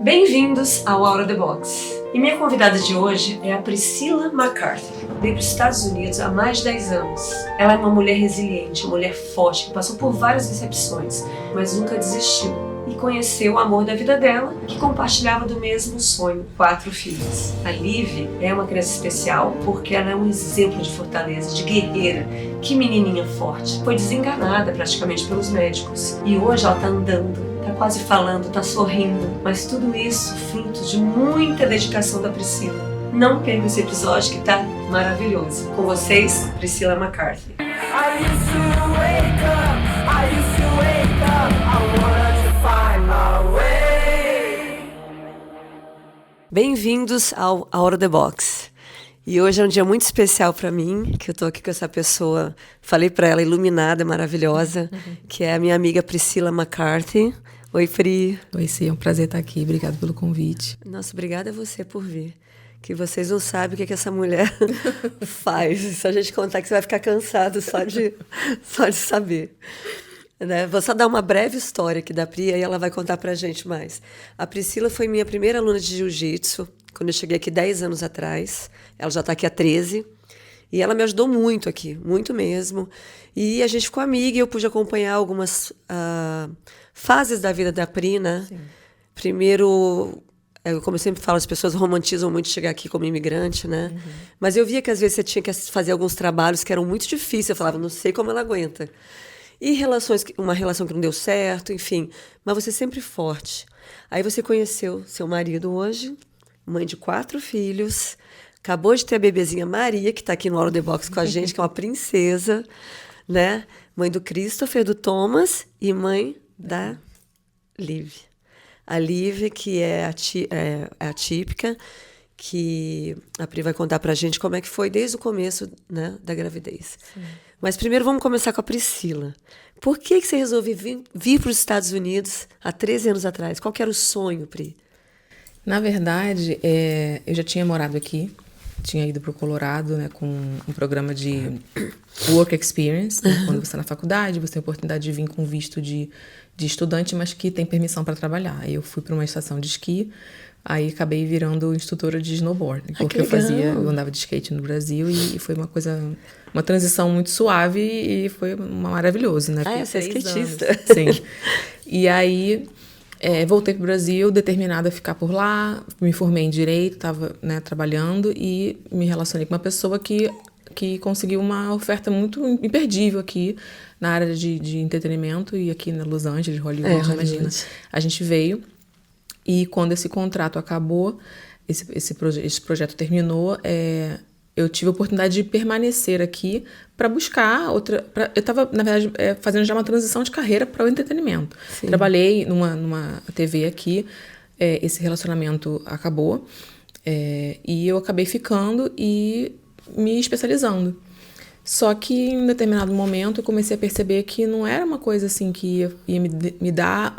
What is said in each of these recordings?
Bem-vindos ao Out of the Box. E minha convidada de hoje é a Priscilla McCarthy. Veio para os Estados Unidos há mais de 10 anos. Ela é uma mulher resiliente, uma mulher forte, que passou por várias decepções, mas nunca desistiu. E conheceu o amor da vida dela, que compartilhava do mesmo sonho, 4 filhos. A Liv é uma criança especial porque ela é um exemplo de fortaleza, de guerreira. Que menininha forte. Foi desenganada praticamente pelos médicos. E hoje ela está andando. Tá quase falando, tá sorrindo, mas tudo isso fruto de muita dedicação da Priscilla. Não perca esse episódio que tá maravilhoso. Com vocês, Priscilla McCarthy. Bem-vindos ao Out of the Box. E hoje é um dia muito especial para mim, que eu tô aqui com essa pessoa, falei para ela, iluminada, maravilhosa, que é a minha amiga Priscilla McCarthy. Oi, Pri. Oi, Cia, é um prazer estar aqui. Obrigada pelo convite. Nossa, obrigada a você por vir. Que vocês não sabem o que essa mulher faz. Se a gente contar que você vai ficar cansado só de saber. Né? Vou só dar uma breve história aqui da Pri, aí ela vai contar pra gente mais. A Priscilla foi minha primeira aluna de jiu-jitsu, quando eu cheguei aqui 10 anos atrás. Ela já está aqui há 13. E ela me ajudou muito aqui, muito mesmo. E a gente ficou amiga e eu pude acompanhar algumas fases da vida da Pri, né? Sim. Primeiro, como eu sempre falo, as pessoas romantizam muito chegar aqui como imigrante, né? Uhum. Mas eu via que às vezes você tinha que fazer alguns trabalhos que eram muito difíceis. Eu falava, não sei como ela aguenta. E uma relação que não deu certo, enfim. Mas você sempre forte. Aí você conheceu seu marido hoje, mãe de 4 filhos, acabou de ter a bebezinha Maria, que está aqui no Out of the Box com a gente, que é uma princesa, né? Mãe do Christopher, do Thomas e mãe da Liv. A Liv, que é atípica, que a Pri vai contar pra gente como é que foi desde o começo, né, da gravidez. Sim. Mas primeiro vamos começar com a Priscilla. Por que você resolveu vir para os Estados Unidos há 13 anos atrás? Qual que era o sonho, Pri? Na verdade, eu já tinha morado aqui, tinha ido para o Colorado, né, com um programa de work experience, né, quando você está na faculdade, você tem a oportunidade de vir com visto de estudante, mas que tem permissão para trabalhar. Aí eu fui para uma estação de esqui, aí acabei virando instrutora de snowboard, porque eu andava de skate no Brasil e foi uma transição muito suave e foi maravilhoso, né? Você é skatista. Sim. E aí voltei para o Brasil, determinada a ficar por lá, me formei em Direito, estava, né, trabalhando e me relacionei com uma pessoa que conseguiu uma oferta muito imperdível aqui na área de entretenimento e aqui na Los Angeles, Hollywood, imagina. A gente veio e quando esse contrato acabou, esse projeto terminou, eu tive a oportunidade de permanecer aqui para buscar outra... eu estava, na verdade, fazendo já uma transição de carreira para o entretenimento. Sim. Trabalhei numa TV aqui, esse relacionamento acabou, e eu acabei ficando e me especializando. Só que em um determinado momento eu comecei a perceber que não era uma coisa assim que ia me dar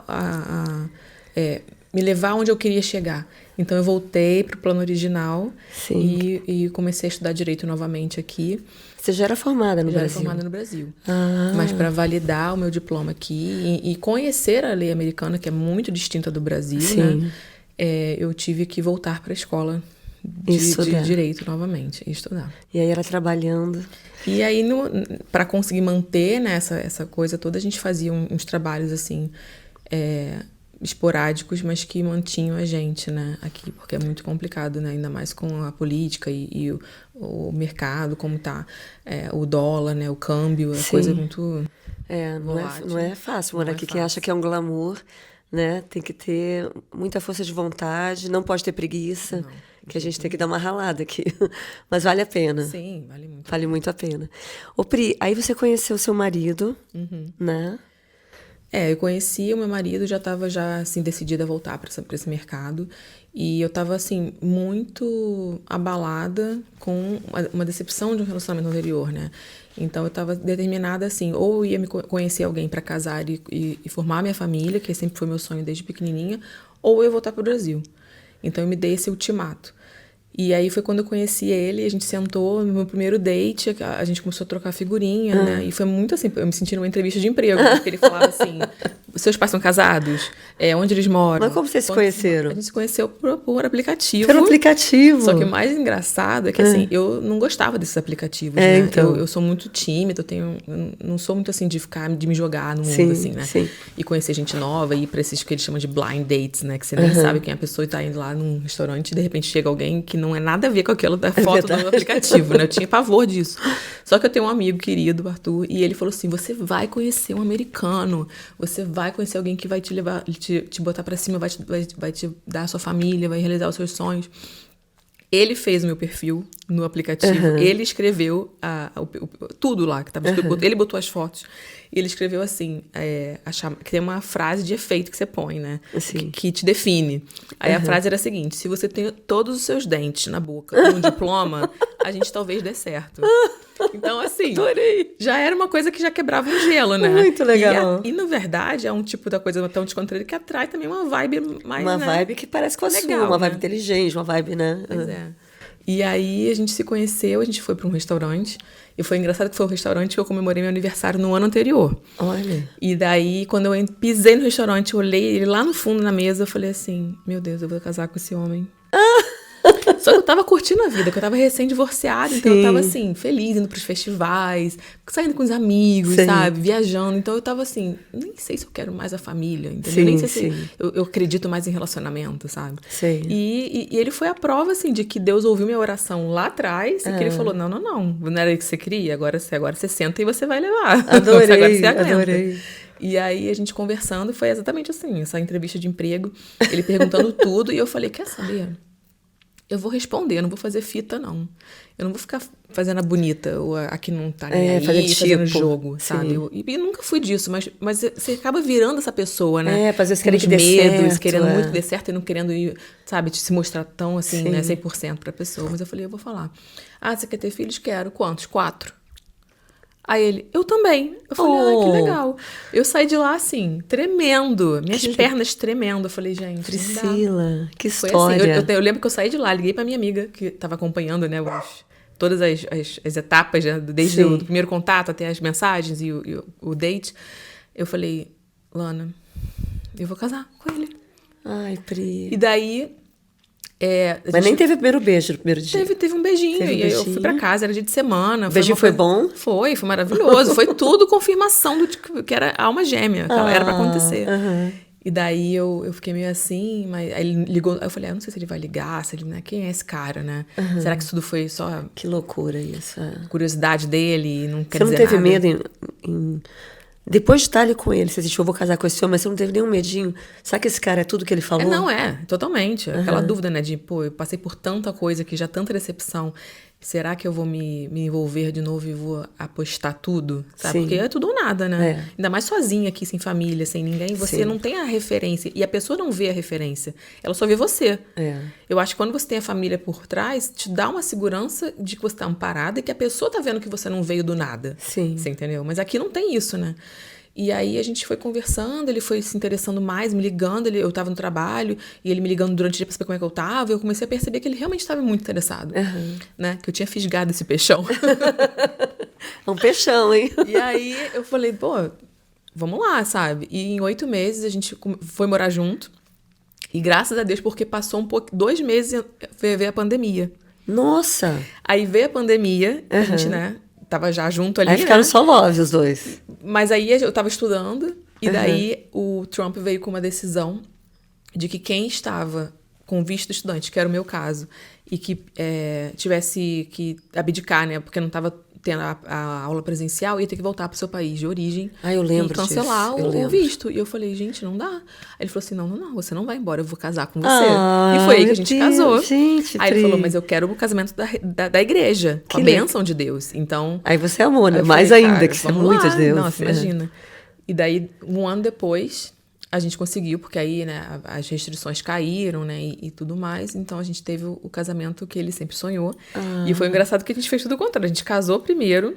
me levar onde eu queria chegar. Então eu voltei para o plano original e comecei a estudar Direito novamente aqui. Você já era formada no Brasil? Já era formada no Brasil. Mas para validar o meu diploma aqui e conhecer a lei americana, que é muito distinta do Brasil, né, eu tive que voltar para a escola de Direito novamente e estudar. E aí era trabalhando. E aí, para conseguir manter, né, essa coisa toda, a gente fazia uns trabalhos assim... esporádicos, mas que mantinham a gente, né, aqui, porque é muito complicado, né, ainda mais com a política e o mercado, como tá, o dólar, né, o câmbio, é coisa muito não é fácil morar aqui. Quem acha que é um glamour, né, tem que ter muita força de vontade, não pode ter preguiça, que a gente tem que dar uma ralada aqui, mas vale a pena. Sim, vale muito. Vale muito a pena. Ô Pri, aí você conheceu o seu marido, né? Eu conheci o meu marido, já estava assim, decidida a voltar para esse mercado. E eu estava assim, muito abalada com uma decepção de um relacionamento anterior, né? Então eu estava determinada assim, ou ia me conhecer alguém para casar e formar minha família, que sempre foi meu sonho desde pequenininha, ou eu voltar para o Brasil. Então eu me dei esse ultimato. E aí foi quando eu conheci ele, a gente sentou no meu primeiro date, a gente começou a trocar figurinha, né? E foi muito assim, eu me senti numa entrevista de emprego, porque ele falava assim, seus pais são casados? Onde eles moram? Mas como vocês se conheceram? A gente se conheceu por aplicativo. Pelo aplicativo. Só que o mais engraçado é que, assim, eu não gostava desses aplicativos, né? Então. Eu sou muito tímida, eu não sou muito, assim, de me jogar no mundo, Sim, assim, né? sim. E conhecer gente nova, e ir pra esses que eles chamam de blind dates, né? Que você nem sabe quem é a pessoa e tá indo lá num restaurante e, de repente, chega alguém que não é nada a ver com aquilo da foto do aplicativo, né? Eu tinha pavor disso. Só que eu tenho um amigo querido, Arthur, e ele falou assim, você vai conhecer um americano, você vai conhecer alguém que vai te levar, te botar pra cima, vai te dar a sua família, vai realizar os seus sonhos. Ele fez o meu perfil no aplicativo, ele escreveu tudo lá, que tava escrito, ele botou as fotos, e ele escreveu assim, que tem uma frase de efeito que você põe, né? Assim. Que te define. Aí a frase era a seguinte, se você tem todos os seus dentes na boca e um diploma, a gente talvez dê certo. Então, assim, Adorei. já era uma coisa que já quebrava um gelo, né? Muito legal. E na verdade, é um tipo da coisa tão descontraída que atrai também uma vibe mais, Uma né? vibe que parece com a Legal, sua, uma né? vibe inteligente, uma vibe, né? Pois é. E aí a gente se conheceu, a gente foi para um restaurante. E foi engraçado que foi o restaurante que eu comemorei meu aniversário no ano anterior. Olha. E daí, quando eu pisei no restaurante, eu olhei ele lá no fundo na mesa, eu falei assim, meu Deus, eu vou casar com esse homem. Só que eu tava curtindo a vida, que eu tava recém-divorciada, então eu tava assim, feliz, indo pros festivais, saindo com os amigos, sabe? Viajando. Então eu tava assim, nem sei se eu quero mais a família, entendeu? Sim, Nem sei sim. se eu acredito mais em relacionamento, sabe? Sei. E ele foi a prova, assim, de que Deus ouviu minha oração lá atrás e que ele falou, não era isso que você queria, agora você senta e você vai levar. Adorei, Agora você aguenta. adorei. E aí a gente conversando, foi exatamente assim, essa entrevista de emprego, ele perguntando tudo e eu falei, quer saber? Eu vou responder, eu não vou fazer fita, não. Eu não vou ficar fazendo a bonita, ou a que não tá nem aí, fazendo jogo, sabe? E nunca fui disso, mas você acaba virando essa pessoa, né? Às vezes querendo que dê certo, querendo muito que dê certo e não querendo ir, sabe, se mostrar tão assim, né, 100% pra pessoa. Mas eu falei, eu vou falar. Ah, você quer ter filhos? Quero. Quantos? 4. Aí ele, eu também. Eu falei, que legal. Eu saí de lá, assim, tremendo. Minhas pernas tremendo. Eu falei, gente, Priscila, que foi história. assim, eu lembro que eu saí de lá, liguei pra minha amiga, que tava acompanhando, né, todas as etapas, né, desde o primeiro contato até as mensagens e o date. Eu falei, Lana, eu vou casar com ele. Ai, Pri. E daí... Mas nem teve o primeiro beijo no primeiro dia. Teve um beijinho. Teve um E aí eu beijinho. fui pra casa, era dia de semana. O beijinho foi bom? Foi maravilhoso. Foi tudo confirmação que era alma gêmea. Que era pra acontecer. E daí eu fiquei meio assim, mas aí ele ligou. Aí eu falei, eu não sei se ele vai ligar, se ele, né, quem é esse cara, né? Será que isso tudo foi só Que loucura isso. curiosidade dele e não quer Você não dizer teve nada? medo depois de estar ali com ele, você assistiu, eu vou casar com esse homem, mas você não teve nenhum medinho? Será que esse cara é tudo que ele falou? Não, totalmente. Aquela dúvida, né, de, pô, eu passei por tanta coisa aqui, já tanta decepção. Será que eu vou me envolver de novo e vou apostar tudo? Sabe? Sim. Porque é tudo ou nada, né? Ainda mais sozinha aqui, sem família, sem ninguém. Você não tem a referência. E a pessoa não vê a referência. Ela só vê você. Eu acho que quando você tem a família por trás, te dá uma segurança de que você tá amparada e que a pessoa tá vendo que você não veio do nada. Sim. Você entendeu? Mas aqui não tem isso, né? E aí a gente foi conversando, ele foi se interessando mais, me ligando, eu tava no trabalho, e ele me ligando durante o dia pra saber como é que eu tava, e eu comecei a perceber que ele realmente estava muito interessado, né? Que eu tinha fisgado esse peixão. É um peixão, hein? E aí eu falei, pô, vamos lá, sabe? E em 8 meses a gente foi morar junto, e graças a Deus, porque passou 2 meses, veio a pandemia. Nossa! Aí veio a pandemia, a gente, né, tava já junto ali, Aí ficaram né? só love os dois. Mas aí eu tava estudando, e daí o Trump veio com uma decisão de que quem estava com visto estudante, que era o meu caso, e que tivesse que abdicar, né, porque não estava tendo a aula presencial, ia ter que voltar pro seu país de origem. Ah, eu lembro e cancelar disso. o visto. E eu falei, gente, não dá. Aí ele falou assim, não, você não vai embora, eu vou casar com você. Ah, e foi aí que meu a gente Deus, casou. gente, aí ele Pri. falou, mas eu quero o casamento da igreja, com a bênção de Deus. Então... Aí você amou, né? Aí eu Mais falei, ainda, cara, que você é vamos muito lá. de Deus. Nossa, imagina. E daí, 1 ano depois, a gente conseguiu, porque aí, né, as restrições caíram, né, e tudo mais. Então, a gente teve o casamento que ele sempre sonhou. E foi engraçado que a gente fez tudo o contrário. A gente casou primeiro,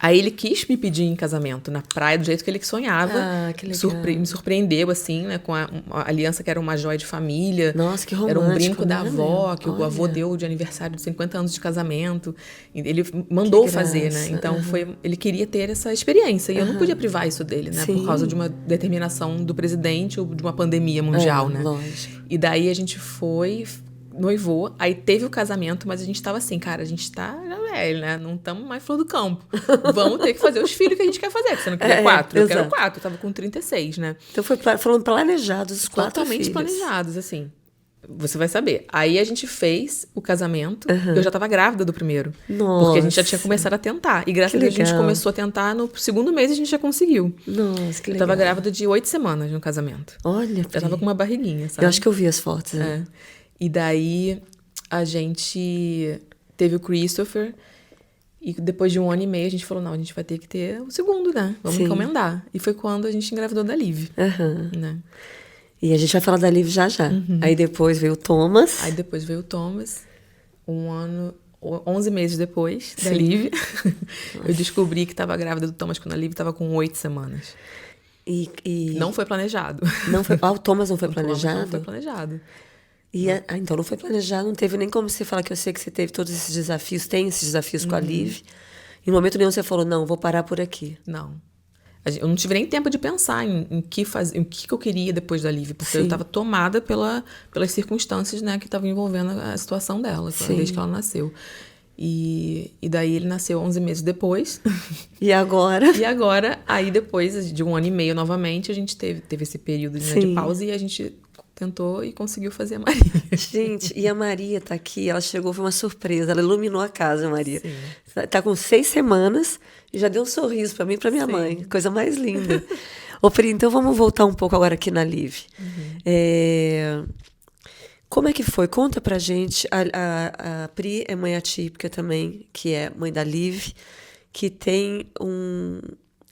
Aí ele quis me pedir em casamento na praia, do jeito que ele sonhava. Ah, que legal. Me surpreendeu, assim, né? Com a aliança que era uma joia de família. Nossa, que Era um romântico, brinco da né, avó, meu? que o avô Olha. deu de aniversário de 50 anos de casamento. Ele mandou Que fazer, né? graça, Então, aham. ele queria ter essa experiência. E eu não podia privar isso dele, né? Por causa Sim. de uma determinação do presidente ou de uma pandemia mundial, né? Lógico. E daí a gente foi, noivou, aí teve o casamento, mas a gente tava assim, cara, a gente tá já velho, né? Não estamos mais flor do campo. Vamos ter que fazer os filhos que a gente quer fazer. Porque você não queria 4? Eu quero exato. 4. Eu tava com 36, né? Então foram planejados os 4 Totalmente filhos. planejados, assim. Você vai saber. Aí a gente fez o casamento. Eu já tava grávida do primeiro. Porque a gente já tinha Nossa. começado a tentar. E graças Que a Deus a gente legal. começou a tentar. No segundo mês a gente já conseguiu. Nossa, que Eu legal. tava grávida de 8 semanas no casamento. Olha, Eu tava com uma barriguinha, sabe? eu acho que eu vi as fotos. É. E daí a gente teve o Christopher. E depois de 1 ano e meio a gente falou, não, a gente vai ter que ter o segundo, né? Vamos Sim. encomendar. E foi quando a gente engravidou da Liv, Aham. né? E a gente vai falar da Liv já já. Aí depois veio o Thomas. Aí depois veio o Thomas, 1 ano, 11 meses depois da Sim. Liv. Eu descobri que estava grávida do Thomas quando a Liv estava com 8 semanas. E Não foi planejado. não foi. Ah, o Thomas não foi O Thomas planejado? não foi planejado. Então não foi planejado, não teve nem como você falar que eu sei que você teve todos esses desafios, tem esses desafios com a Liv. Em momento nenhum você falou, não, vou parar por aqui. Não. Eu não tive nem tempo de pensar em que eu queria depois da Liv, porque eu Sim. estava tomada pelas circunstâncias, né, que estavam envolvendo a situação dela, Sim. desde que ela nasceu. E daí ele nasceu 11 meses depois. E agora? E agora, aí depois de 1 ano e meio novamente, a gente teve esse período, né, de Sim. pausa e a gente tentou e conseguiu fazer a Maria. Gente, e a Maria tá aqui, ela chegou, foi uma surpresa, ela iluminou a casa, a Maria. Sim. Tá com 6 semanas e já deu um sorriso pra mim e pra minha Sim. mãe, coisa mais linda. Ô, Pri, então vamos voltar um pouco agora aqui na Liv. Como é que foi? Conta pra gente. A Pri é mãe atípica também, que é mãe da Liv, que tem um...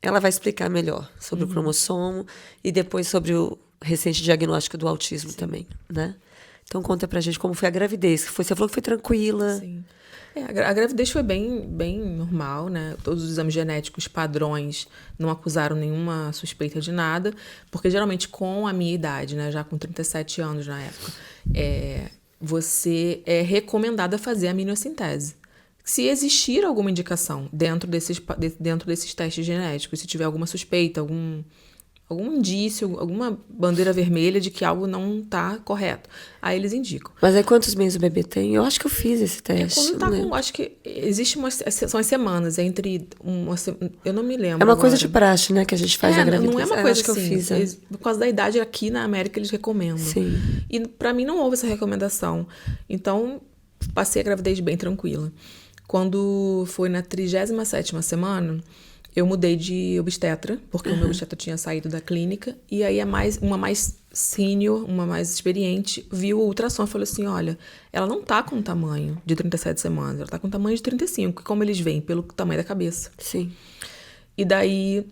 Ela vai explicar melhor sobre o cromossomo e depois sobre o recente diagnóstico do autismo também, né? Então conta pra gente como foi a gravidez. Você falou que foi tranquila. Sim. A gravidez foi bem normal, né? Todos os exames genéticos padrões não acusaram nenhuma suspeita de nada, porque geralmente com a minha idade, né, já com 37 anos na época, você é recomendada fazer a amniocintese. Se existir alguma indicação dentro desses testes genéticos, se tiver alguma suspeita, algum indício, alguma bandeira vermelha de que algo não está correto, aí eles indicam. Mas aí quantos meses o bebê tem? Eu acho que eu fiz esse teste. Quando tá não lembro. acho que existe são as semanas, eu não me lembro É uma agora. coisa de praxe, né, que a gente faz a gravidez. Não é uma Eu coisa acho que assim, eu fiz. por causa da idade aqui na América eles recomendam. Sim. E pra mim não houve essa recomendação. Então, passei a gravidez bem tranquila. Quando foi na 37ª semana, eu mudei de obstetra, porque o meu obstetra tinha saído da clínica, e aí uma mais sênior, uma mais experiente, viu o ultrassom e falou assim, olha, ela não tá com tamanho de 37 semanas, ela tá com tamanho de 35, como eles veem, pelo tamanho da cabeça. Sim. E daí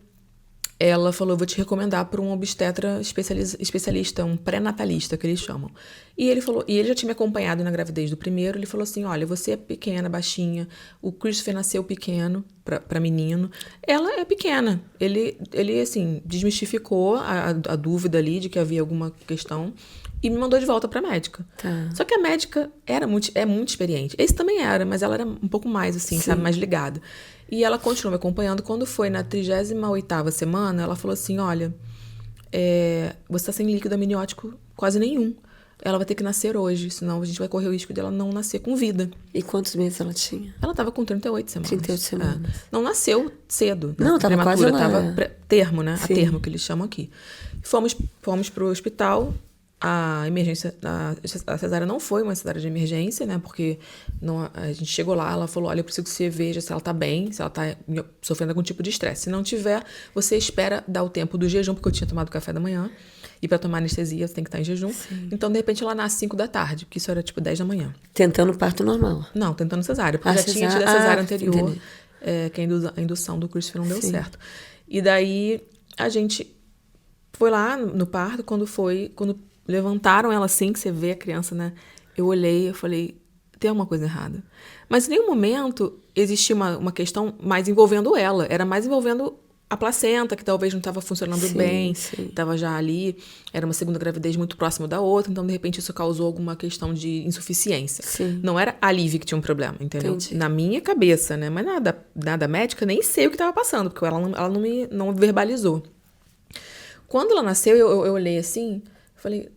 ela falou, vou te recomendar para um obstetra especialista, um pré-natalista, que eles chamam. E ele falou, e ele já tinha me acompanhado na gravidez do primeiro, ele falou assim, olha, você é pequena, baixinha, o Christopher nasceu pequeno, para menino, ela é pequena. Ele assim, desmistificou a dúvida ali de que havia alguma questão e me mandou de volta para a médica. Tá. Só que a médica é muito experiente. Esse também era, mas ela era um pouco mais assim, sabe, mais ligada. E ela continuou me acompanhando. Quando foi na 38ª semana, ela falou assim, olha, você está sem líquido amniótico quase nenhum. Ela vai ter que nascer hoje, senão a gente vai correr o risco dela não nascer com vida. E quantos meses ela tinha? Ela estava com 38 semanas. 38 semanas. Não nasceu cedo. Né? Não, estava quase lá. Estava termo, né? Sim. A termo, que eles chamam aqui. Fomos para o hospital. A emergência, a cesárea não foi uma cesárea de emergência, né? Porque a gente chegou lá, ela falou, olha, eu preciso que você veja se ela tá bem, se ela tá sofrendo algum tipo de estresse. Se não tiver, você espera dar o tempo do jejum, porque eu tinha tomado café da manhã. E para tomar anestesia, você tem que estar em jejum. Sim. Então, de repente, ela nasce 5 da tarde, porque isso era tipo 10 da manhã. Tentando parto normal. Não, tentando cesárea, porque já tinha tido a cesárea anterior, entendi. que a indução do Christopher não deu certo. E daí, a gente foi lá no parto, quando levantaram ela assim, que você vê a criança, né? Eu olhei, eu falei, ter uma coisa errada. Mas em nenhum momento existia uma questão mais envolvendo ela. Era mais envolvendo a placenta, que talvez não estava funcionando bem, estava já ali, era uma segunda gravidez muito próxima da outra, então de repente isso causou alguma questão de insuficiência. Sim. Não era a Lívia que tinha um problema, entendeu? Entendi. Na minha cabeça, né? Mas nada médica, nem sei o que estava passando, porque ela não verbalizou. Quando ela nasceu, eu olhei assim, falei,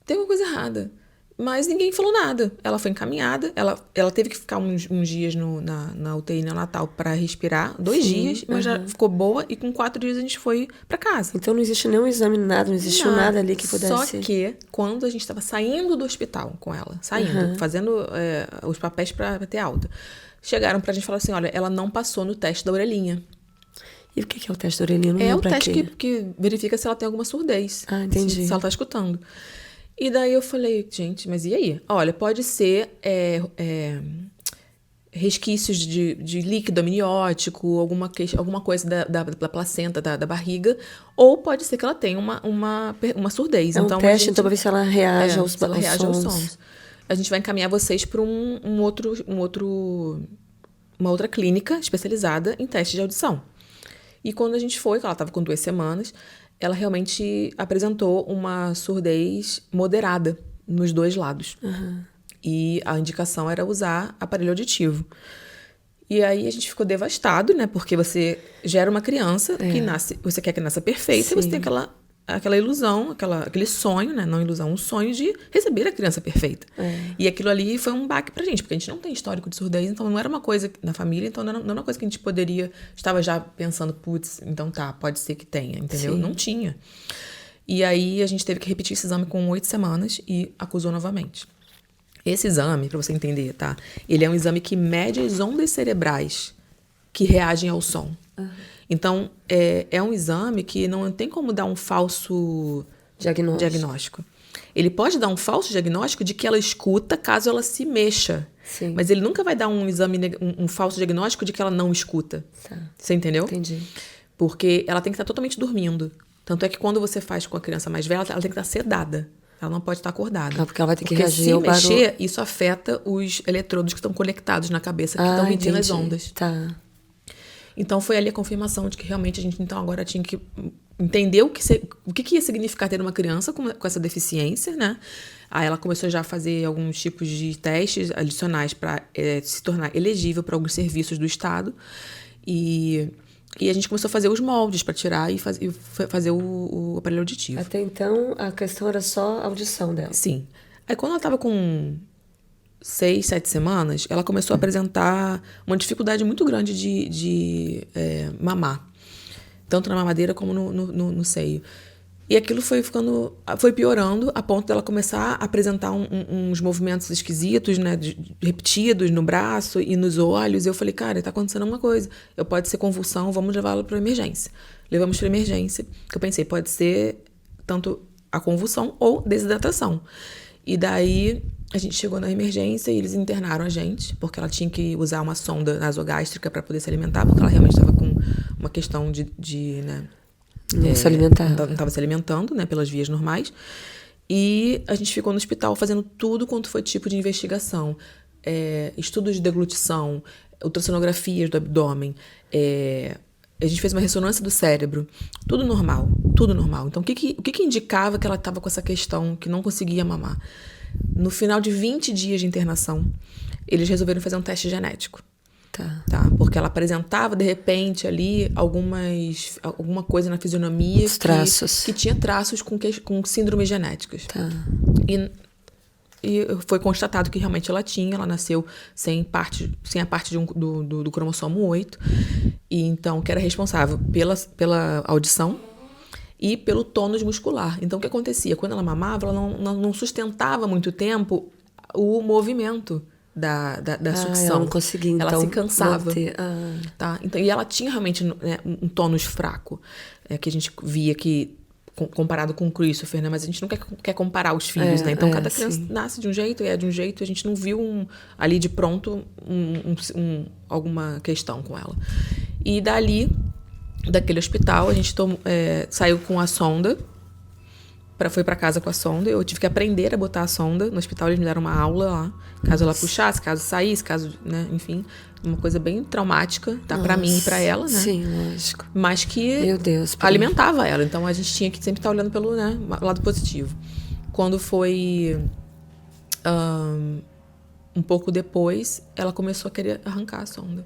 tem uma coisa errada. Mas ninguém falou nada. Ela foi encaminhada. Ela teve que ficar uns dias na UTI neonatal para respirar. 2 dias, mas já ficou boa. E com 4 dias a gente foi para casa. Então não existe nenhum exame, nada. Não existiu nada ali que pudesse... Só que quando a gente estava saindo do hospital com ela, fazendo os papéis para ter alta, chegaram pra gente falar assim, olha, ela não passou no teste da orelhinha. E o que é o teste da orelhinha? Não é o pra teste quê? que verifica se ela tem alguma surdez. Ah, entendi. Se ela tá escutando. E daí eu falei, gente, mas e aí? Olha, pode ser resquícios de líquido amniótico, alguma coisa da placenta, da barriga, ou pode ser que ela tenha uma surdez. É um então, teste, então, pra ver se ela reage aos sons. A gente vai encaminhar vocês para uma outra clínica especializada em teste de audição. E quando a gente foi, que ela estava com 2 semanas, ela realmente apresentou uma surdez moderada nos 2 lados. E a indicação era usar aparelho auditivo. E aí a gente ficou devastado, né? Porque você gera uma criança que nasce, você quer que nasça perfeita, e você tem aquela ilusão, aquele sonho, né? Não ilusão, um sonho de receber a criança perfeita. E aquilo ali foi um baque pra gente, porque a gente não tem histórico de surdez, então não era uma coisa na família, então não era uma coisa que a gente estava já pensando, putz, então tá, pode ser que tenha, entendeu? Sim. Não tinha. E aí a gente teve que repetir esse exame com 8 semanas e acusou novamente. Esse exame, pra você entender, tá? Ele é um exame que mede as ondas cerebrais que reagem ao som. Então, é um exame que não tem como dar um falso diagnóstico. Ele pode dar um falso diagnóstico de que ela escuta caso ela se mexa. Sim. Mas ele nunca vai dar um falso diagnóstico de que ela não escuta. Tá. Você entendeu? Entendi. Porque ela tem que estar totalmente dormindo. Tanto é que quando você faz com a criança mais velha, ela tem que estar sedada. Ela não pode estar acordada. Porque ela vai ter que reagir ao barulho. Se mexer, isso afeta os eletrodos que estão conectados na cabeça, que estão medindo as ondas. Tá. Então, foi ali a confirmação de que realmente a gente, então, agora tinha que entender o que ia significar ter uma criança com essa deficiência, né? Aí ela começou já a fazer alguns tipos de testes adicionais para se tornar elegível para alguns serviços do Estado. E a gente começou a fazer os moldes para tirar e fazer o aparelho auditivo. Até então, a questão era só a audição dela. Sim. Aí, quando ela estava com 6, 7 semanas, ela começou a apresentar uma dificuldade muito grande de mamar. Tanto na mamadeira como no seio. E aquilo foi piorando a ponto dela começar a apresentar uns movimentos esquisitos, né, repetidos no braço e nos olhos. E eu falei, cara, tá acontecendo alguma coisa. Pode ser convulsão, vamos levá-la para emergência. Levamos para emergência. Eu pensei, pode ser tanto a convulsão ou desidratação. E daí a gente chegou na emergência e eles internaram a gente, porque ela tinha que usar uma sonda nasogástrica para poder se alimentar, porque ela realmente estava com uma questão né, não se alimentava. Não estava se alimentando, né, pelas vias normais. E a gente ficou no hospital fazendo tudo quanto foi tipo de investigação. Estudos de deglutição, ultrassonografias do abdômen, a gente fez uma ressonância do cérebro. Tudo normal, tudo normal. Então, o que indicava que ela estava com essa questão, que não conseguia mamar? No final de 20 dias de internação, eles resolveram fazer um teste genético. Tá? Porque ela apresentava, de repente, ali alguma coisa na fisionomia. Os traços. Que tinha traços com síndromes genéticas. Tá. E foi constatado que realmente ela nasceu sem a parte do cromossomo 8, e então que era responsável pela audição e pelo tônus muscular. Então o que acontecia? Quando ela mamava, ela não sustentava muito tempo o movimento da sucção. Ela não conseguia, então, ela se cansava. Tá? Então, e ela tinha realmente, né, um tônus fraco, que a gente via que comparado com o Christopher, né? Mas a gente não quer comparar os filhos, né? Então, cada criança nasce de um jeito e é de um jeito. A gente não viu ali de pronto alguma questão com ela. E daquele hospital, a gente saiu com a sonda foi pra casa com a sonda. Eu tive que aprender a botar a sonda. No hospital eles me deram uma aula lá. Caso ela puxasse, caso saísse, caso, né, enfim. Uma coisa bem traumática, tá? Pra mim e pra ela, né? Sim, lógico. Mas que Meu Deus, alimentava ela. Então a gente tinha que sempre estar olhando pelo, né, lado positivo. Quando foi um pouco depois, ela começou a querer arrancar a sonda.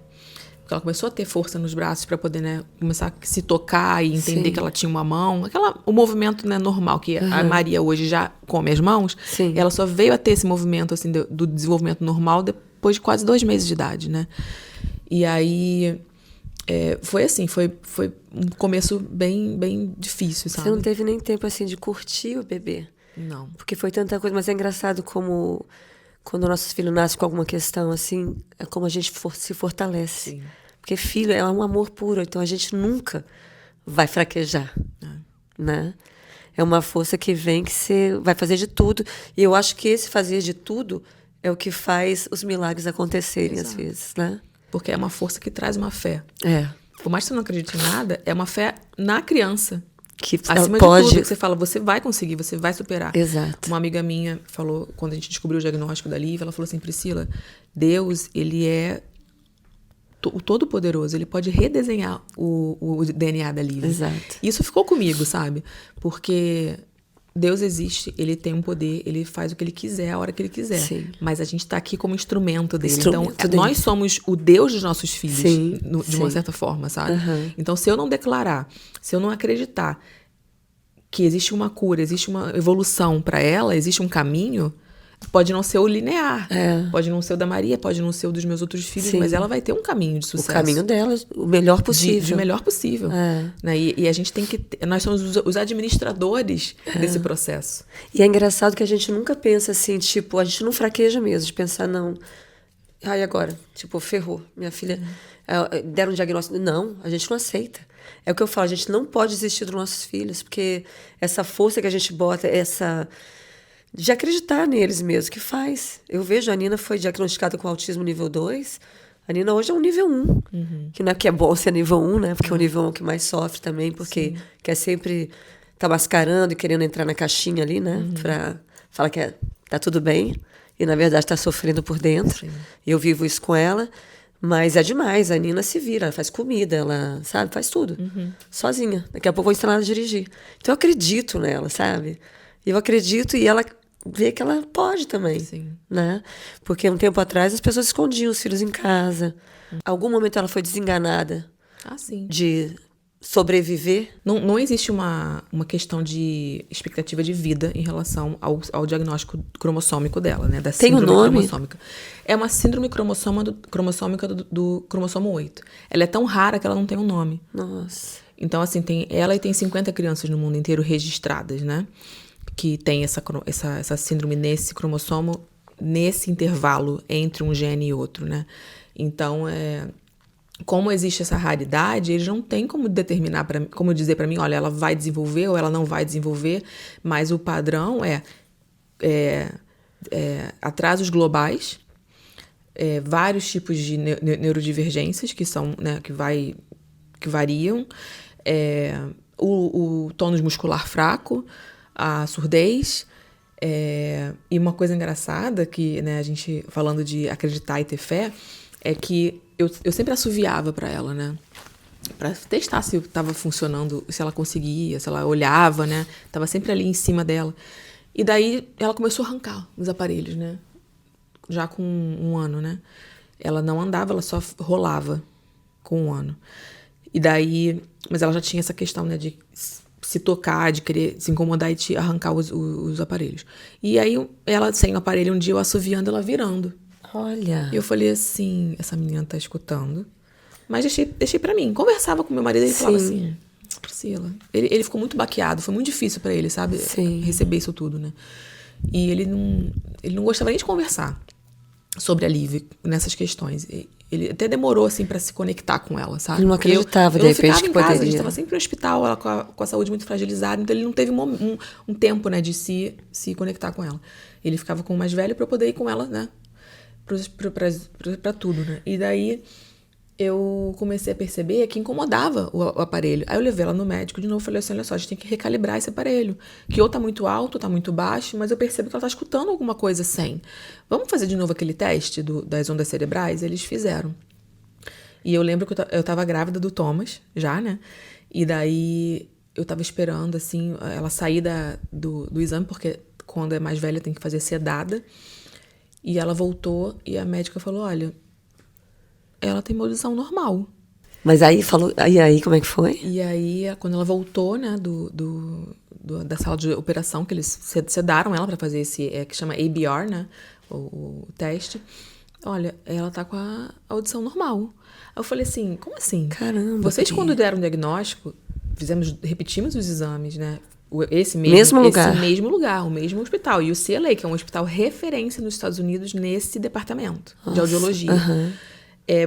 Porque ela começou a ter força nos braços para poder, né, começar a se tocar e entender que ela tinha uma mão. O movimento, né, normal, que a Maria hoje já come as mãos. Sim. Ela só veio a ter esse movimento, assim, do desenvolvimento normal depois de quase 2 meses de idade, né? E aí... foi assim, foi um começo bem, bem difícil, sabe? Você não teve nem tempo, assim, de curtir o bebê? Não. Porque foi tanta coisa, mas é engraçado como quando nossos filhos nascem com alguma questão, assim, é como a gente se fortalece. Sim. Porque filho é um amor puro, então a gente nunca vai fraquejar, né? É uma força que vem que você vai fazer de tudo. E eu acho que esse fazer de tudo é o que faz os milagres acontecerem, às vezes, né? Porque é uma força que traz uma fé. É. Por mais que você não acredite em nada, é uma fé na criança. Que Acima pode... de tudo, que você fala, você vai conseguir, você vai superar. Exato. Uma amiga minha falou, quando a gente descobriu o diagnóstico da Lívia, ela falou assim, Priscila, Deus, ele é o Todo-Poderoso, ele pode redesenhar o DNA da Lívia. Exato. Isso ficou comigo, sabe? Porque Deus existe, ele tem um poder, ele faz o que ele quiser, a hora que ele quiser. Sim. Mas a gente tá aqui como instrumento dele. Instrumento então, dele. nós somos o Deus dos nossos filhos, Sim, de uma certa forma, sabe? Uhum. Então, se eu não declarar, se eu não acreditar que existe uma cura, existe uma evolução para ela, existe um caminho, pode não ser o linear, pode não ser o da Maria, pode não ser o dos meus outros filhos, mas ela vai ter um caminho de sucesso. O caminho dela, o melhor possível. De melhor possível. Né? E a gente tem que... Nós somos os administradores desse processo. E é engraçado que a gente nunca pensa assim, tipo, a gente não fraqueja mesmo, de pensar, não... Ai, agora? Tipo, ferrou. Minha filha... deram um diagnóstico. Não, a gente não aceita. É o que eu falo, a gente não pode desistir dos nossos filhos, porque essa força que a gente bota, de acreditar neles mesmo, que faz. Eu vejo, a Nina foi diagnosticada com autismo nível 2, a Nina hoje é um nível 1, que não é que é bom ser nível 1, né? Porque é o nível 1 é o que mais sofre também, porque quer sempre tá mascarando e querendo entrar na caixinha ali, né? Pra falar que tá tudo bem, e na verdade tá sofrendo por dentro. Sim. E eu vivo isso com ela. Mas é demais, a Nina se vira, ela faz comida, ela, sabe, faz tudo, sozinha. Daqui a pouco eu vou ensinar ela a dirigir. Então eu acredito nela, sabe? Eu acredito e ela vê que ela pode também, né? Porque um tempo atrás as pessoas escondiam os filhos em casa. Algum momento ela foi desenganada de sobreviver. Não existe uma questão de expectativa de vida em relação ao diagnóstico cromossômico dela, né? Da Tem síndrome um nome? cromossômica. É uma síndrome cromossômica do cromossomo 8. Ela é tão rara que ela não tem um nome. Nossa. Então, assim, ela e tem 50 crianças no mundo inteiro registradas, né? Que tem essa síndrome nesse cromossomo, nesse intervalo entre um gene e outro, né? Então, como existe essa raridade, eles não têm como determinar, como dizer para mim, olha, ela vai desenvolver ou ela não vai desenvolver, mas o padrão atrasos globais, vários tipos de neurodivergências que são, né, que variam, o tônus muscular fraco, a surdez, e uma coisa engraçada que, né, a gente falando de acreditar e ter fé, é que eu sempre assoviava para ela, né? Para testar se estava funcionando, se ela conseguia, se ela olhava, né? Tava sempre ali em cima dela. E daí ela começou a arrancar os aparelhos, né? Já com 1 ano, né? Ela não andava, ela só rolava com 1 ano. E daí... Mas ela já tinha essa questão, né? De se tocar, de querer se incomodar e te arrancar os aparelhos. E aí ela, sem o aparelho, um dia eu assoviando, ela virando. Olha. E eu falei assim, essa menina tá escutando. Mas deixei pra mim. Conversava com meu marido e ele falava assim, Priscila. Ele ficou muito baqueado, foi muito difícil pra ele, sabe? Receber isso tudo, né? E ele não gostava nem de conversar sobre a Lívia nessas questões. Ele até demorou, assim, pra se conectar com ela, sabe? Ele não acreditava, de repente, que poderia. A gente tava sempre no hospital, ela com a saúde muito fragilizada, então ele não teve um tempo, né, de se conectar com ela. Ele ficava com o mais velho pra eu poder ir com ela, né? Pra tudo, né? E daí eu comecei a perceber que incomodava o aparelho. Aí eu levei ela no médico de novo e falei assim, olha só, a gente tem que recalibrar esse aparelho. Que ou tá muito alto, ou tá muito baixo, mas eu percebo que ela tá escutando alguma coisa sem. Vamos fazer de novo aquele teste das ondas cerebrais? Eles fizeram. E eu lembro que eu tava grávida do Thomas, já, né? E daí eu tava esperando, assim, ela sair do exame, porque quando é mais velha tem que fazer sedada. E ela voltou e a médica falou, olha, ela tem uma audição normal. Mas aí falou. Aí como é que foi? E aí, quando ela voltou, né, da sala de operação, que eles sedaram ela para fazer esse, que chama ABR, né, o teste. Olha, ela tá com a audição normal. Aí eu falei assim, como assim? Caramba. Vocês, quando deram o diagnóstico, repetimos os exames, né? Esse mesmo lugar, o mesmo hospital. E o UCLA, que é um hospital referência nos Estados Unidos nesse departamento de audiologia. Uhum.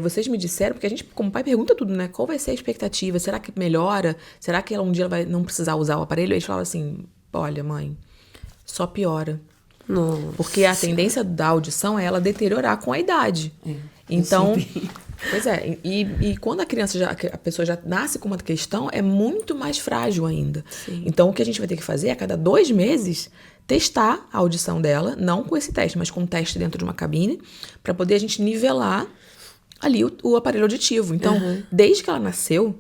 Vocês me disseram, porque a gente, como pai, pergunta tudo, né? Qual vai ser a expectativa? Será que melhora? Será que um dia ela vai não precisar usar o aparelho? Eles falaram assim, olha, mãe, só piora. Nossa. Porque a tendência da audição é ela deteriorar com a idade. Então, pois é. E quando a pessoa já nasce com uma questão, é muito mais frágil ainda. Sim. Então, o que a gente vai ter que fazer é, a cada 2 meses, testar a audição dela, não com esse teste, mas com um teste dentro de uma cabine, para poder a gente nivelar ali o aparelho auditivo. Então, desde que ela nasceu,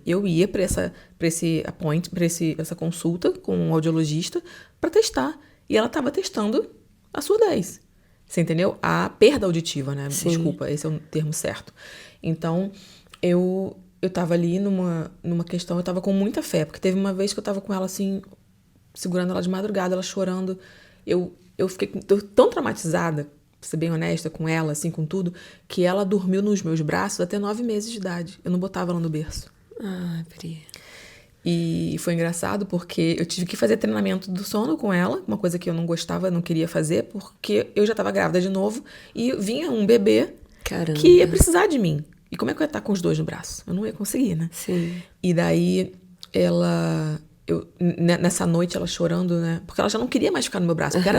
eu ia para essa consulta com um audiologista para testar. E ela estava testando a surdez. Você entendeu? A perda auditiva, né? Sim. Desculpa, esse é o termo certo. Então, eu estava ali numa questão, eu estava com muita fé, porque teve uma vez que eu estava com ela assim, segurando ela de madrugada, ela chorando. Eu fiquei tão traumatizada, pra ser bem honesta, com ela, assim, com tudo, que ela dormiu nos meus braços até 9 meses de idade. Eu não botava ela no berço. Ah, Pri. E foi engraçado porque eu tive que fazer treinamento do sono com ela, uma coisa que eu não gostava, não queria fazer, porque eu já estava grávida de novo e vinha um bebê Caramba. que ia precisar de mim. E como é que eu ia estar com os 2 no braço? Eu não ia conseguir, né? Sim. E daí nessa noite ela chorando, né? Porque ela já não queria mais ficar no meu braço, porque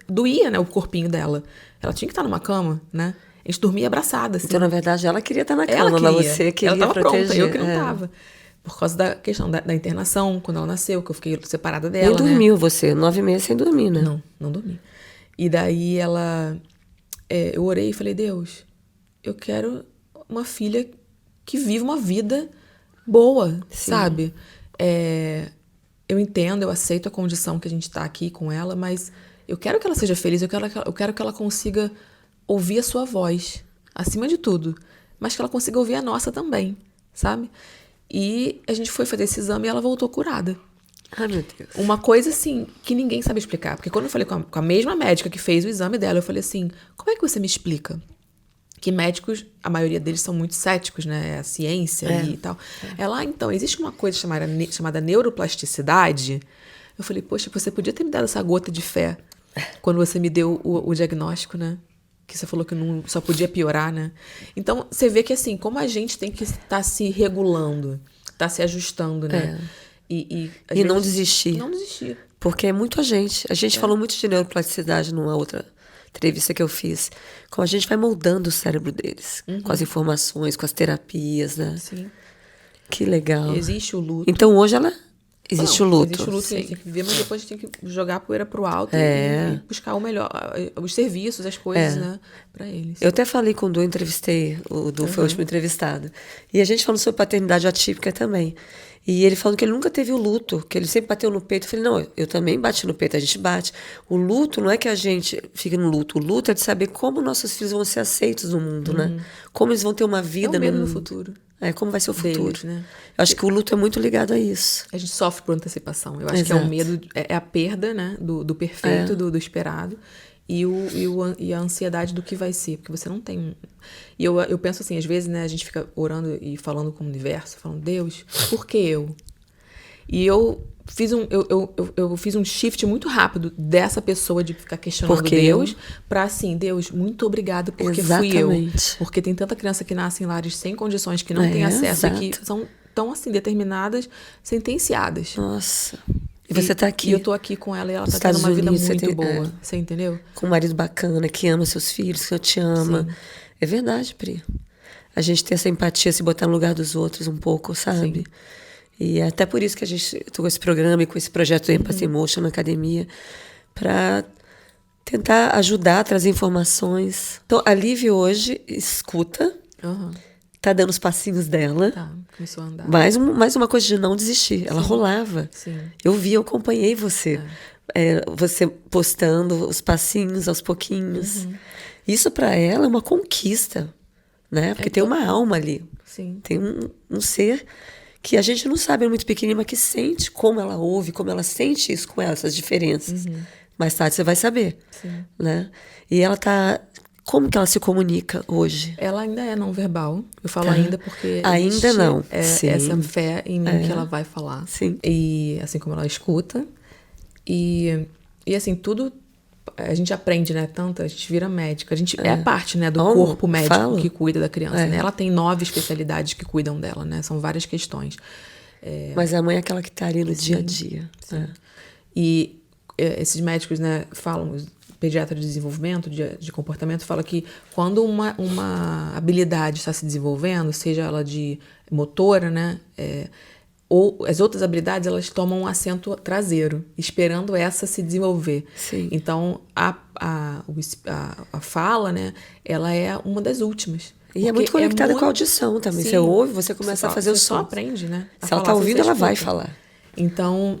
doía, né, o corpinho dela. Ela tinha que estar numa cama, né? A gente dormia abraçada, assim. Então, na verdade, ela queria estar na cama, mas você queria ela tava proteger. Pronta, eu que não tava. Por causa da questão da internação, quando ela nasceu, que eu fiquei separada dela, Nem dormiu você, 9 meses sem dormir, né? Não dormi. E daí eu orei e falei, Deus, eu quero uma filha que viva uma vida boa, sabe? Eu entendo, eu aceito a condição que a gente tá aqui com ela, mas eu quero que ela seja feliz, eu quero que ela consiga ouvir a sua voz, acima de tudo, mas que ela consiga ouvir a nossa também, sabe? E a gente foi fazer esse exame e ela voltou curada. Ai, meu Deus. Uma coisa, assim, que ninguém sabe explicar. Porque quando eu falei com a mesma médica que fez o exame dela, eu falei assim, como é que você me explica? Que médicos, a maioria deles são muito céticos, né? A ciência e tal. Ela, então, existe uma coisa chamada neuroplasticidade. Eu falei, poxa, você podia ter me dado essa gota de fé quando você me deu o diagnóstico, né? Que você falou que não, só podia piorar, né? Então, você vê que, assim, como a gente tem que estar se regulando, estar se ajustando, né? E não desistir. Não desistir. Porque é muito a gente. A gente falou muito de neuroplasticidade numa outra entrevista que eu fiz. Como a gente vai moldando o cérebro deles. Com as informações, com as terapias, né? Sim. Que legal. Existe o luto. Então, hoje existe o luto. Existe o luto que a gente tem que viver, mas depois a gente tem que jogar a poeira pro alto e buscar o melhor, os serviços, as coisas, né, pra eles. Eu até falei com o Du, entrevistei, o Du foi o último entrevistado. E a gente falando sobre paternidade atípica também. E ele falando que ele nunca teve o luto, que ele sempre bateu no peito. Eu falei, não, eu também bati no peito, a gente bate. O luto não é que a gente fique no luto, o luto é de saber como nossos filhos vão ser aceitos no mundo, né? Como eles vão ter uma vida é o medo no do futuro. Como vai ser o futuro. Deles, né? Eu acho que o luto é muito ligado a isso. A gente sofre por antecipação. Eu acho que é o medo, é a perda, né, do perfeito, do esperado, e a ansiedade do que vai ser, porque você não tem. E eu penso assim, às vezes, né, a gente fica orando e falando com o universo, falando, Deus, por que eu? E eu fiz um shift muito rápido dessa pessoa de ficar questionando Deus pra assim, Deus, muito obrigado porque fui eu. Porque tem tanta criança que nasce em lares sem condições, que não tem acesso e que são tão assim determinadas, sentenciadas. Nossa. E você tá aqui. E eu tô aqui com ela e ela tá tendo uma vida muito boa. Você entendeu? Com um marido bacana, que ama seus filhos, que te ama. Sim. É verdade, Pri. a gente ter essa empatia, se botar no lugar dos outros um pouco, sabe? Sim. E é até por isso que a gente tô com esse programa e com esse projeto do Empathy Motion na academia, para tentar ajudar, trazer informações. Então, a Liv hoje escuta, tá dando os passinhos dela. Tá, começou a andar. Mais uma coisa de não desistir. Ela rolava. Sim. Eu acompanhei você. Você postando os passinhos aos pouquinhos. Isso para ela é uma conquista, né? Porque tem uma alma ali. Sim. Tem um ser que a gente não sabe, é muito pequenininho, mas que sente como ela ouve, como ela sente isso com ela, essas diferenças. Mais tarde você vai saber. Sim. Né? E ela tá... Como que ela se comunica hoje? Ela ainda é não verbal. Eu falo ainda porque ainda não. Essa fé em mim que ela vai falar. Sim. E assim como ela escuta. E assim, tudo a gente aprende, né? Tanto, a gente vira médica. A gente é parte, né, do corpo médico que cuida da criança. Né? Ela tem 9 especialidades que cuidam dela, né? São várias questões. Mas a mãe é aquela que tá ali no dia a dia. Sim. E esses médicos, né, falam, pediatra de desenvolvimento, de comportamento, fala que quando uma habilidade está se desenvolvendo, seja ela de motora, né, ou as outras habilidades, elas tomam um assento traseiro, esperando essa se desenvolver. Sim. Então, a fala, né, ela é uma das últimas. E é muito conectada com a audição também. Sim. Você ouve, você começa a fazer o som. Você só aprende, né? Se ela está ouvindo, ela vai falar. Então,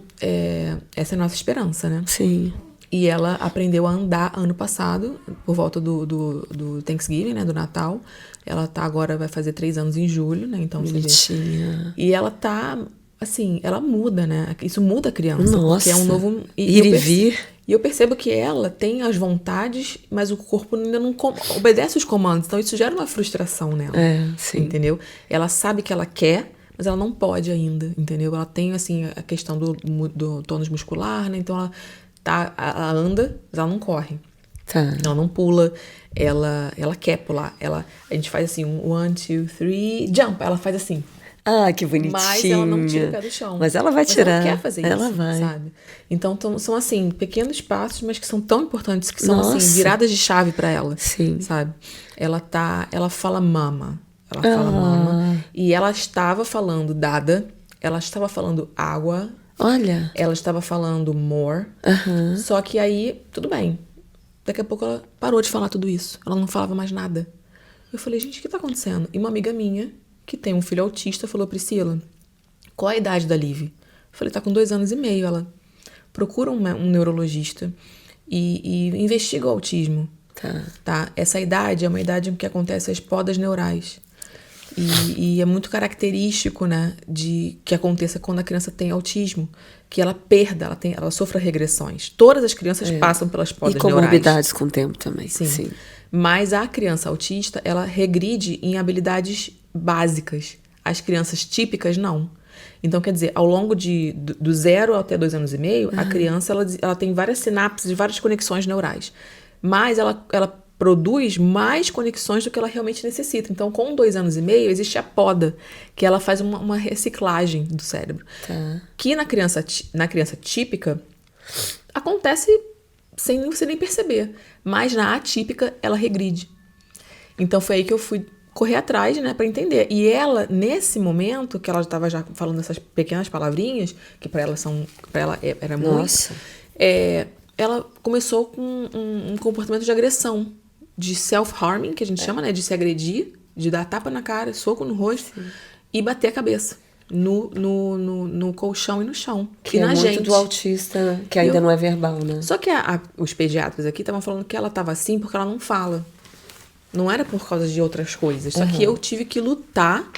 essa é a nossa esperança, né? Sim. E ela aprendeu a andar ano passado, por volta do Thanksgiving, né? Do Natal. Ela agora vai fazer 3 anos em julho, né? Então, bonitinha. E ela tá, assim, ela muda, né? Isso muda a criança. Nossa. Porque é um novo... Ir e vir. E eu percebo que ela tem as vontades, mas o corpo ainda não obedece os comandos. Então, isso gera uma frustração nela. Sim. Entendeu? Ela sabe que ela quer, mas ela não pode ainda, entendeu? Ela tem, assim, a questão do tônus muscular, né? Então, ela anda, mas ela não corre. Tá. Ela não pula, ela quer pular. A gente faz assim, 1, 2, 3, jump. Ela faz assim. Ah, que bonitinha. Mas ela não tira o pé do chão. Mas ela vai tirar. Ela quer fazer isso, ela vai. sabe? Então, são assim, pequenos passos, mas que são tão importantes, que são assim, viradas de chave pra ela. Sim. Sabe? Ela fala mama. Ela fala mama. E ela estava falando dada. Ela estava falando água. Olha. Ela estava falando more. Só que aí, tudo bem. Daqui a pouco ela parou de falar tudo isso. Ela não falava mais nada. Eu falei, gente, o que tá acontecendo? E uma amiga minha, que tem um filho autista, falou, Priscila, qual a idade da Liv? Eu falei, tá com 2 anos e meio. Ela procura um neurologista e investiga o autismo. Tá? Essa idade é uma idade em que acontecem as podas neurais. E é muito característico, né, de que aconteça quando a criança tem autismo, que ela perda, ela sofra regressões. Todas as crianças passam pelas podas neurais. E comorbidades com o tempo também. Sim. Mas a criança autista, ela regride em habilidades básicas. As crianças típicas, não. Então, quer dizer, ao longo do 0 até 2 anos e meio, a criança ela tem várias sinapses, várias conexões neurais. Mas ela produz mais conexões do que ela realmente necessita. Então, com 2 anos e meio, existe a poda, que ela faz uma reciclagem do cérebro. Que na criança típica, acontece sem você nem perceber. Mas na atípica, ela regride. Então, foi aí que eu fui correr atrás, né, para entender. E ela, nesse momento, que ela estava já falando essas pequenas palavrinhas, que para ela era muito... Nossa. Ela começou com um comportamento de agressão, de self-harming, que a gente chama, né? De se agredir, de dar tapa na cara, soco no rosto e bater a cabeça no colchão e no chão. Que é muito do autista, que ainda não é verbal, né? Só que os pediatras aqui estavam falando que ela estava assim porque ela não fala. Não era por causa de outras coisas. Só que eu tive que lutar,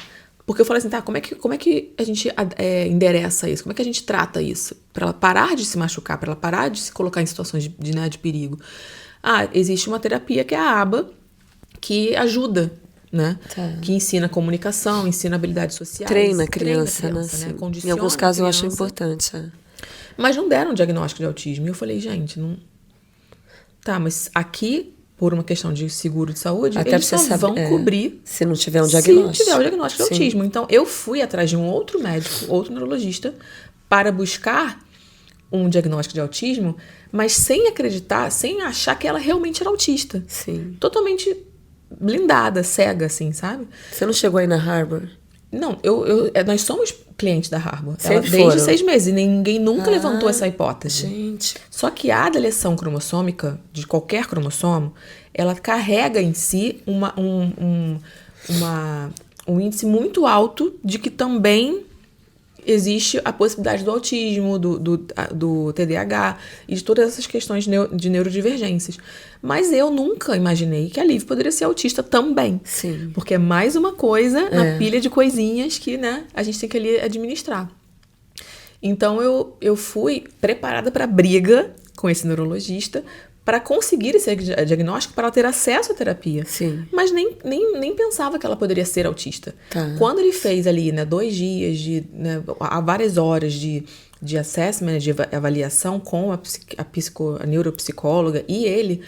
porque eu falei assim, tá, como é que a gente endereça isso? Como é que a gente trata isso? Para ela parar de se machucar, para ela parar de se colocar em situações de perigo. Existe uma terapia que é a ABA, que ajuda, né? Que ensina comunicação, ensina habilidades sociais. Treina a criança, né? Condiciona em alguns casos eu acho importante. Mas não deram um diagnóstico de autismo. E eu falei, gente, não... Tá, mas aqui, por uma questão de seguro de saúde, até eles só vão cobrir se não tiver um diagnóstico. Se tiver o diagnóstico de autismo. Então, eu fui atrás de um outro médico, outro neurologista, para buscar um diagnóstico de autismo, mas sem acreditar, sem achar que ela realmente era autista. Sim. Totalmente blindada, cega, assim, sabe? Você não chegou aí na Harvard? Não, nós somos clientes da Harvard. Sempre Desde foram. 6 meses. E ninguém nunca levantou essa hipótese. Gente. Só que a deleção cromossômica, de qualquer cromossomo, ela carrega em si um índice muito alto de que também existe a possibilidade do autismo, do TDAH e de todas essas questões de neurodivergências. Mas eu nunca imaginei que a Liv poderia ser autista também. Sim. Porque é mais uma coisa na pilha de coisinhas que, né, a gente tem que ali administrar. Então eu fui preparada para briga com esse neurologista para conseguir esse diagnóstico, para ela ter acesso à terapia. Sim. Mas nem pensava que ela poderia ser autista. Tá. Quando ele fez ali, né, 2 dias, há várias horas de assessment, de avaliação com a neuropsicóloga e ele,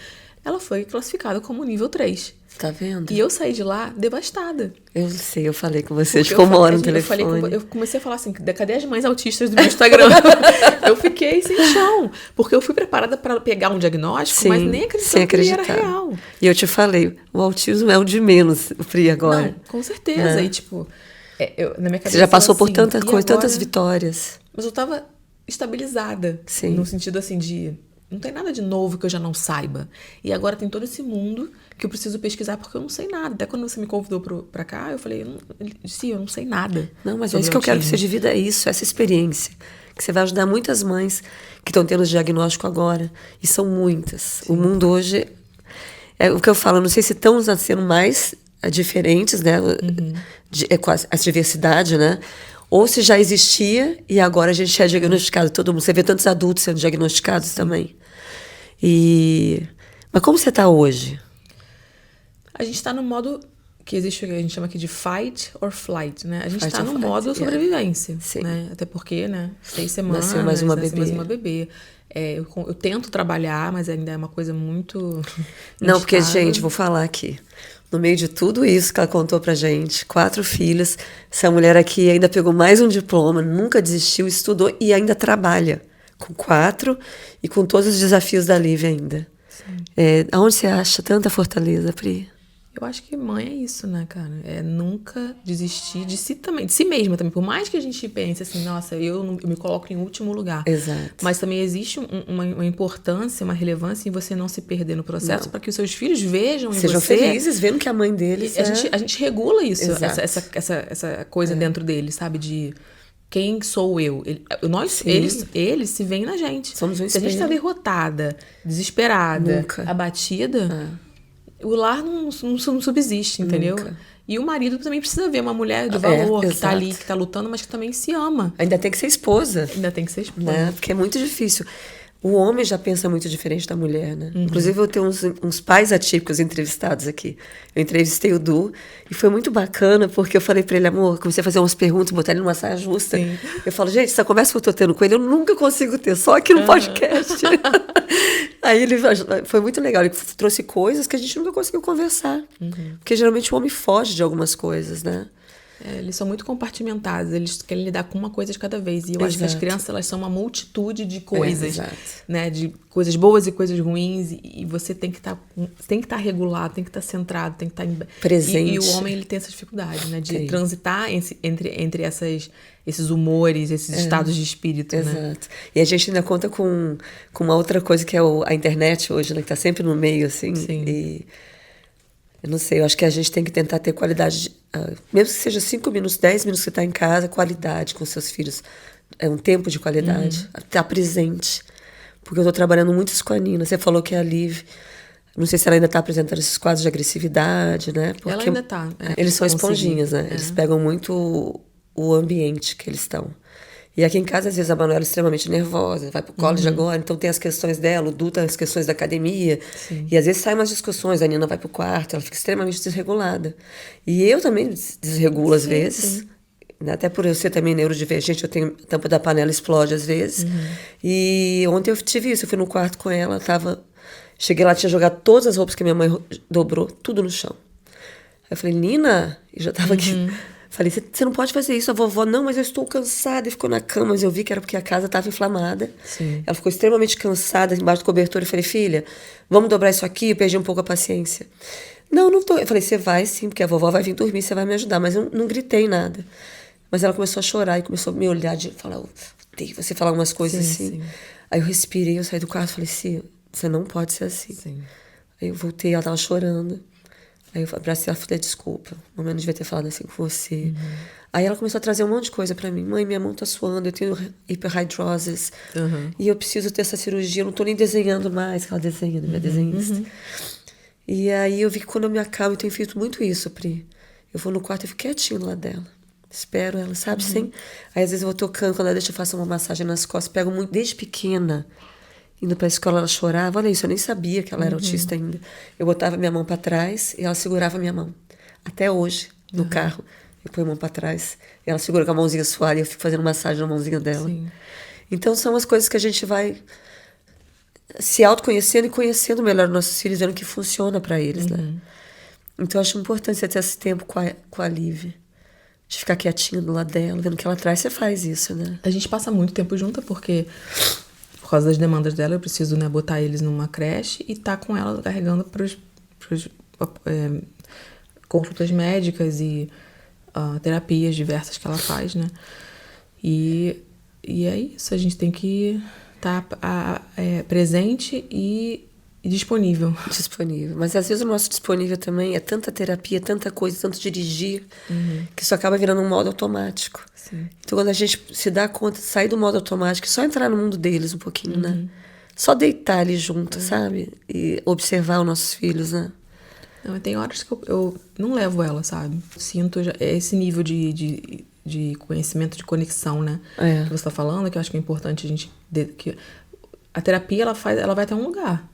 ela foi classificada como nível 3. Tá vendo? E eu saí de lá devastada. Eu sei, eu falei com você, tipo, uma hora no telefone. Eu comecei a falar assim, cadê as mães autistas do meu Instagram? Eu fiquei sem chão, porque eu fui preparada para pegar um diagnóstico, Sim, mas nem acreditava sem que ele acreditar. era real. E eu te falei, o autismo é o de menos, Pri, agora. Não, com certeza. E tipo, na minha cabeça Você já passou por assim, tanta coisa, agora? tantas vitórias. Mas eu tava estabilizada. Sim. No sentido assim de, não tem nada de novo que eu já não saiba. E agora tem todo esse mundo que eu preciso pesquisar porque eu não sei nada. Até quando você me convidou pra cá, eu falei, sim, eu não sei nada. Não, mas é sobre isso que eu quero que você autismo. divida, isso, essa experiência. Que você vai ajudar muitas mães que estão tendo esse diagnóstico agora. E são muitas. Sim. O mundo hoje, é o que eu falo, não sei se estão nascendo mais diferentes, né? A diversidade, né? Ou se já existia e agora a gente é diagnosticado, todo mundo. Você vê tantos adultos sendo diagnosticados também. Mas como você está hoje? A gente está no modo que existe, a gente chama aqui de fight or flight, né? A gente está no flight, modo sobrevivência, Sim. né? Até porque, né? 6 semanas, Nasceu mais uma bebê. Eu tento trabalhar, mas ainda é uma coisa muito Não, porque, instável. gente, vou falar aqui. No meio de tudo isso que ela contou pra gente, 4 filhas, essa mulher aqui ainda pegou mais um diploma, nunca desistiu, estudou e ainda trabalha com 4 e com todos os desafios da Lívia ainda. Aonde você acha tanta fortaleza, Pri? Eu acho que mãe é isso, né, cara? É nunca desistir de si também, de si mesma também. Por mais que a gente pense assim, nossa, eu me coloco em último lugar. Exato. Mas também existe uma importância, uma relevância em você não se perder no processo para que os seus filhos vejam Sejam em você. felizes vendo que a mãe deles A gente regula isso, Exato. essa coisa dentro deles, sabe? De quem sou eu? Eles se veem na gente. Somos um Se a gente espelho. tá derrotada, desesperada, Nunca. abatida, o lar não subsiste, entendeu? Nunca. E o marido também precisa ver uma mulher de valor, que tá exato. ali, que tá lutando, mas que também se ama. Ainda tem que ser esposa. Ainda tem que ser esposa. Né? Porque é muito difícil. O homem já pensa muito diferente da mulher, né? Inclusive, eu tenho uns pais atípicos entrevistados aqui. Eu entrevistei o Du e foi muito bacana, porque eu falei pra ele, amor, comecei a fazer umas perguntas, botar ele numa saia justa. Sim. Eu falo, gente, essa conversa que eu tô tendo com ele, eu nunca consigo ter, só aqui no podcast. Aí ele foi muito legal, ele trouxe coisas que a gente nunca conseguiu conversar. Porque geralmente o homem foge de algumas coisas, né? Eles são muito compartimentados, eles querem lidar com uma coisa de cada vez. E eu acho que as crianças, elas são uma multitude de coisas, exato. né? De coisas boas e coisas ruins. E você tem que estar regulado, tem que estar centrado, tem que estar presente. E o homem, ele tem essa dificuldade, né? De transitar entre esses humores, esses estados de espírito, né? Exato. E a gente ainda conta com uma outra coisa que é a internet hoje, né? Que tá sempre no meio, assim. Sim. E eu não sei, eu acho que a gente tem que tentar ter qualidade, mesmo que seja 5 minutos, 10 minutos que você está em casa, qualidade com seus filhos. É um tempo de qualidade. Estar presente. Porque eu estou trabalhando muito isso com a Nina. Você falou que a Liv, não sei se ela ainda está apresentando esses quadros de agressividade, né? Porque Ela ainda está. eles são esponjinhas, né? Eles pegam muito o ambiente que eles estão. E aqui em casa, às vezes, a Manuela é extremamente nervosa, vai pro college agora, então tem as questões dela, o Du tem as questões da academia. Sim. E às vezes saem umas discussões, a Nina vai pro quarto, ela fica extremamente desregulada. E eu também desregulo às vezes. Sim. Até por eu ser também neurodivergente, eu tenho a tampa da panela explode às vezes. E ontem eu tive isso, eu fui no quarto com ela, cheguei lá, tinha jogado todas as roupas que minha mãe dobrou, tudo no chão. Aí eu falei, Nina, e já tava aqui. Falei, você não pode fazer isso, a vovó, não, mas eu estou cansada. E ficou na cama, mas eu vi que era porque a casa estava inflamada. Sim. Ela ficou extremamente cansada, embaixo do cobertor. Eu falei, filha, vamos dobrar isso aqui. Eu perdi um pouco a paciência. Não tô. Eu falei, você vai sim, porque a vovó vai vir dormir, você vai me ajudar. Mas eu não gritei nada. Mas ela começou a chorar e começou a me olhar de falar, odeio você falar umas coisas Sim, assim. sim. Aí eu respirei, eu saí do quarto e falei, Cia, você não pode ser assim. Sim. Aí eu voltei, ela tava chorando. Aí eu abracei ela e falei, desculpa, mamãe não devia ter falado assim com você. Aí ela começou a trazer um monte de coisa pra mim. Mãe, minha mão tá suando, eu tenho hiperhidroses. E eu preciso ter essa cirurgia, eu não tô nem desenhando mais, que ela desenha, né, minha desenhista. E aí eu vi que quando eu me acalmo, eu tenho feito muito isso, Pri. Eu vou no quarto e fico quietinho lá dela. Espero ela, sabe? Sem... Aí às vezes eu vou tocando, quando ela deixa eu faço uma massagem nas costas, pego muito, desde pequena. Indo pra escola, ela chorava. Olha isso, eu nem sabia que ela era autista ainda. Eu botava minha mão pra trás e ela segurava minha mão. Até hoje, no carro, eu ponho a mão pra trás. E ela segura com a mãozinha suada e eu fico fazendo massagem na mãozinha dela. Sim. Então são as coisas que a gente vai se autoconhecendo e conhecendo melhor os nossos filhos, vendo que funciona pra eles, né? Então eu acho importante você ter esse tempo com a Lívia. De ficar quietinha do lado dela, vendo o que ela traz, você faz isso, né? A gente passa muito tempo junto porque, por causa das demandas dela, eu preciso, né, botar eles numa creche e tá com ela carregando pros consultas médicas e terapias diversas que ela faz, né? E é isso, a gente tem que estar presente e disponível. Disponível. Mas às vezes o nosso disponível também é tanta terapia, tanta coisa, tanto dirigir, que isso acaba virando um modo automático. Sim. Então quando a gente se dá conta, sair do modo automático, só entrar no mundo deles um pouquinho, né? Só deitar ali junto, sabe? E observar os nossos filhos, né? Não, tem horas que eu não levo ela, sabe? Sinto esse nível de conhecimento, de conexão, né? Que você tá falando, que eu acho que é importante a gente... que a terapia, ela vai até um lugar.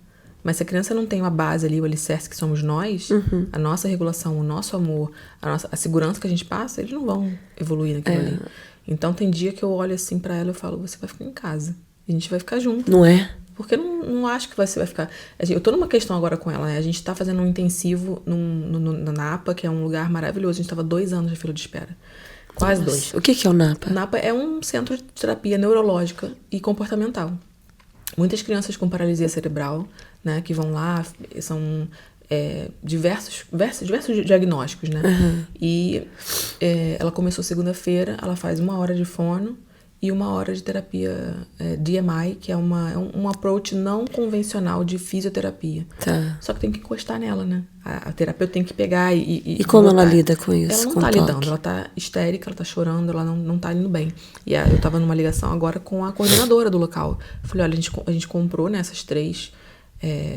Mas se a criança não tem uma base ali, o alicerce que somos nós, a nossa regulação, o nosso amor, a segurança que a gente passa, eles não vão evoluir naquilo ali. Então tem dia que eu olho assim pra ela e eu falo, você vai ficar em casa. A gente vai ficar junto. Não é? Porque eu não acho que você vai ficar... Eu tô numa questão agora com ela, né? A gente tá fazendo um intensivo na Napa, que é um lugar maravilhoso. A gente tava 2 anos de fila de espera. Quase 2. O que é o Napa? O Napa é um centro de terapia neurológica e comportamental. Muitas crianças com paralisia cerebral, né, que vão lá, são diversos diagnósticos, né? E ela começou segunda-feira, ela faz 1 hora de fono e 1 hora de terapia DMI, que é um approach não convencional de fisioterapia. Tá. Só que tem que encostar nela, né? A terapeuta tem que pegar e como botar. ela lida com isso? Ela não com tá toque? lidando, ela tá histérica, ela tá chorando, ela não tá indo bem. E eu tava numa ligação agora com a coordenadora do local. Falei, olha, a gente comprou nessas 3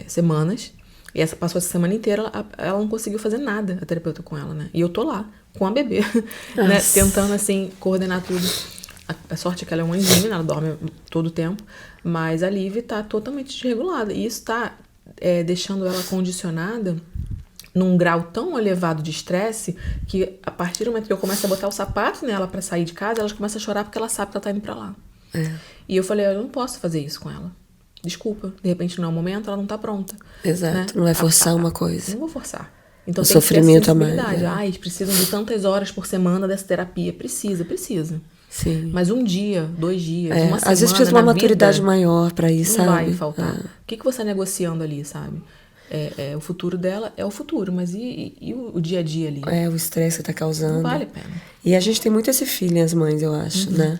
semanas, e passou essa semana inteira, ela não conseguiu fazer nada, a terapeuta com ela, né? E eu tô lá, com a bebê, né? Tentando, assim, coordenar tudo. A sorte é que ela é um anjinho, né? Ela dorme todo o tempo, mas a Lívia tá totalmente desregulada. E isso tá deixando ela condicionada num grau tão elevado de estresse que a partir do momento que eu começo a botar o sapato nela pra sair de casa, ela começa a chorar porque ela sabe que ela tá indo pra lá. E eu falei, eu não posso fazer isso com ela. Desculpa, de repente não é o momento, ela não tá pronta. Exato, né? não vai forçar uma coisa. Não vou forçar. Então O tem sofrimento que ter a mais, sensibilidade. Ai, precisam de tantas horas por semana dessa terapia. Precisa. Sim. Mas 1 dia, 2 dias, uma semana às vezes precisa de uma na maturidade vida, maior pra ir, não sabe? vai faltar. O que você tá negociando ali, sabe? O futuro dela é o futuro, mas e o dia a dia ali? O estresse que tá causando. Não vale a pena. E a gente tem muito esse feeling, as mães, eu acho, né?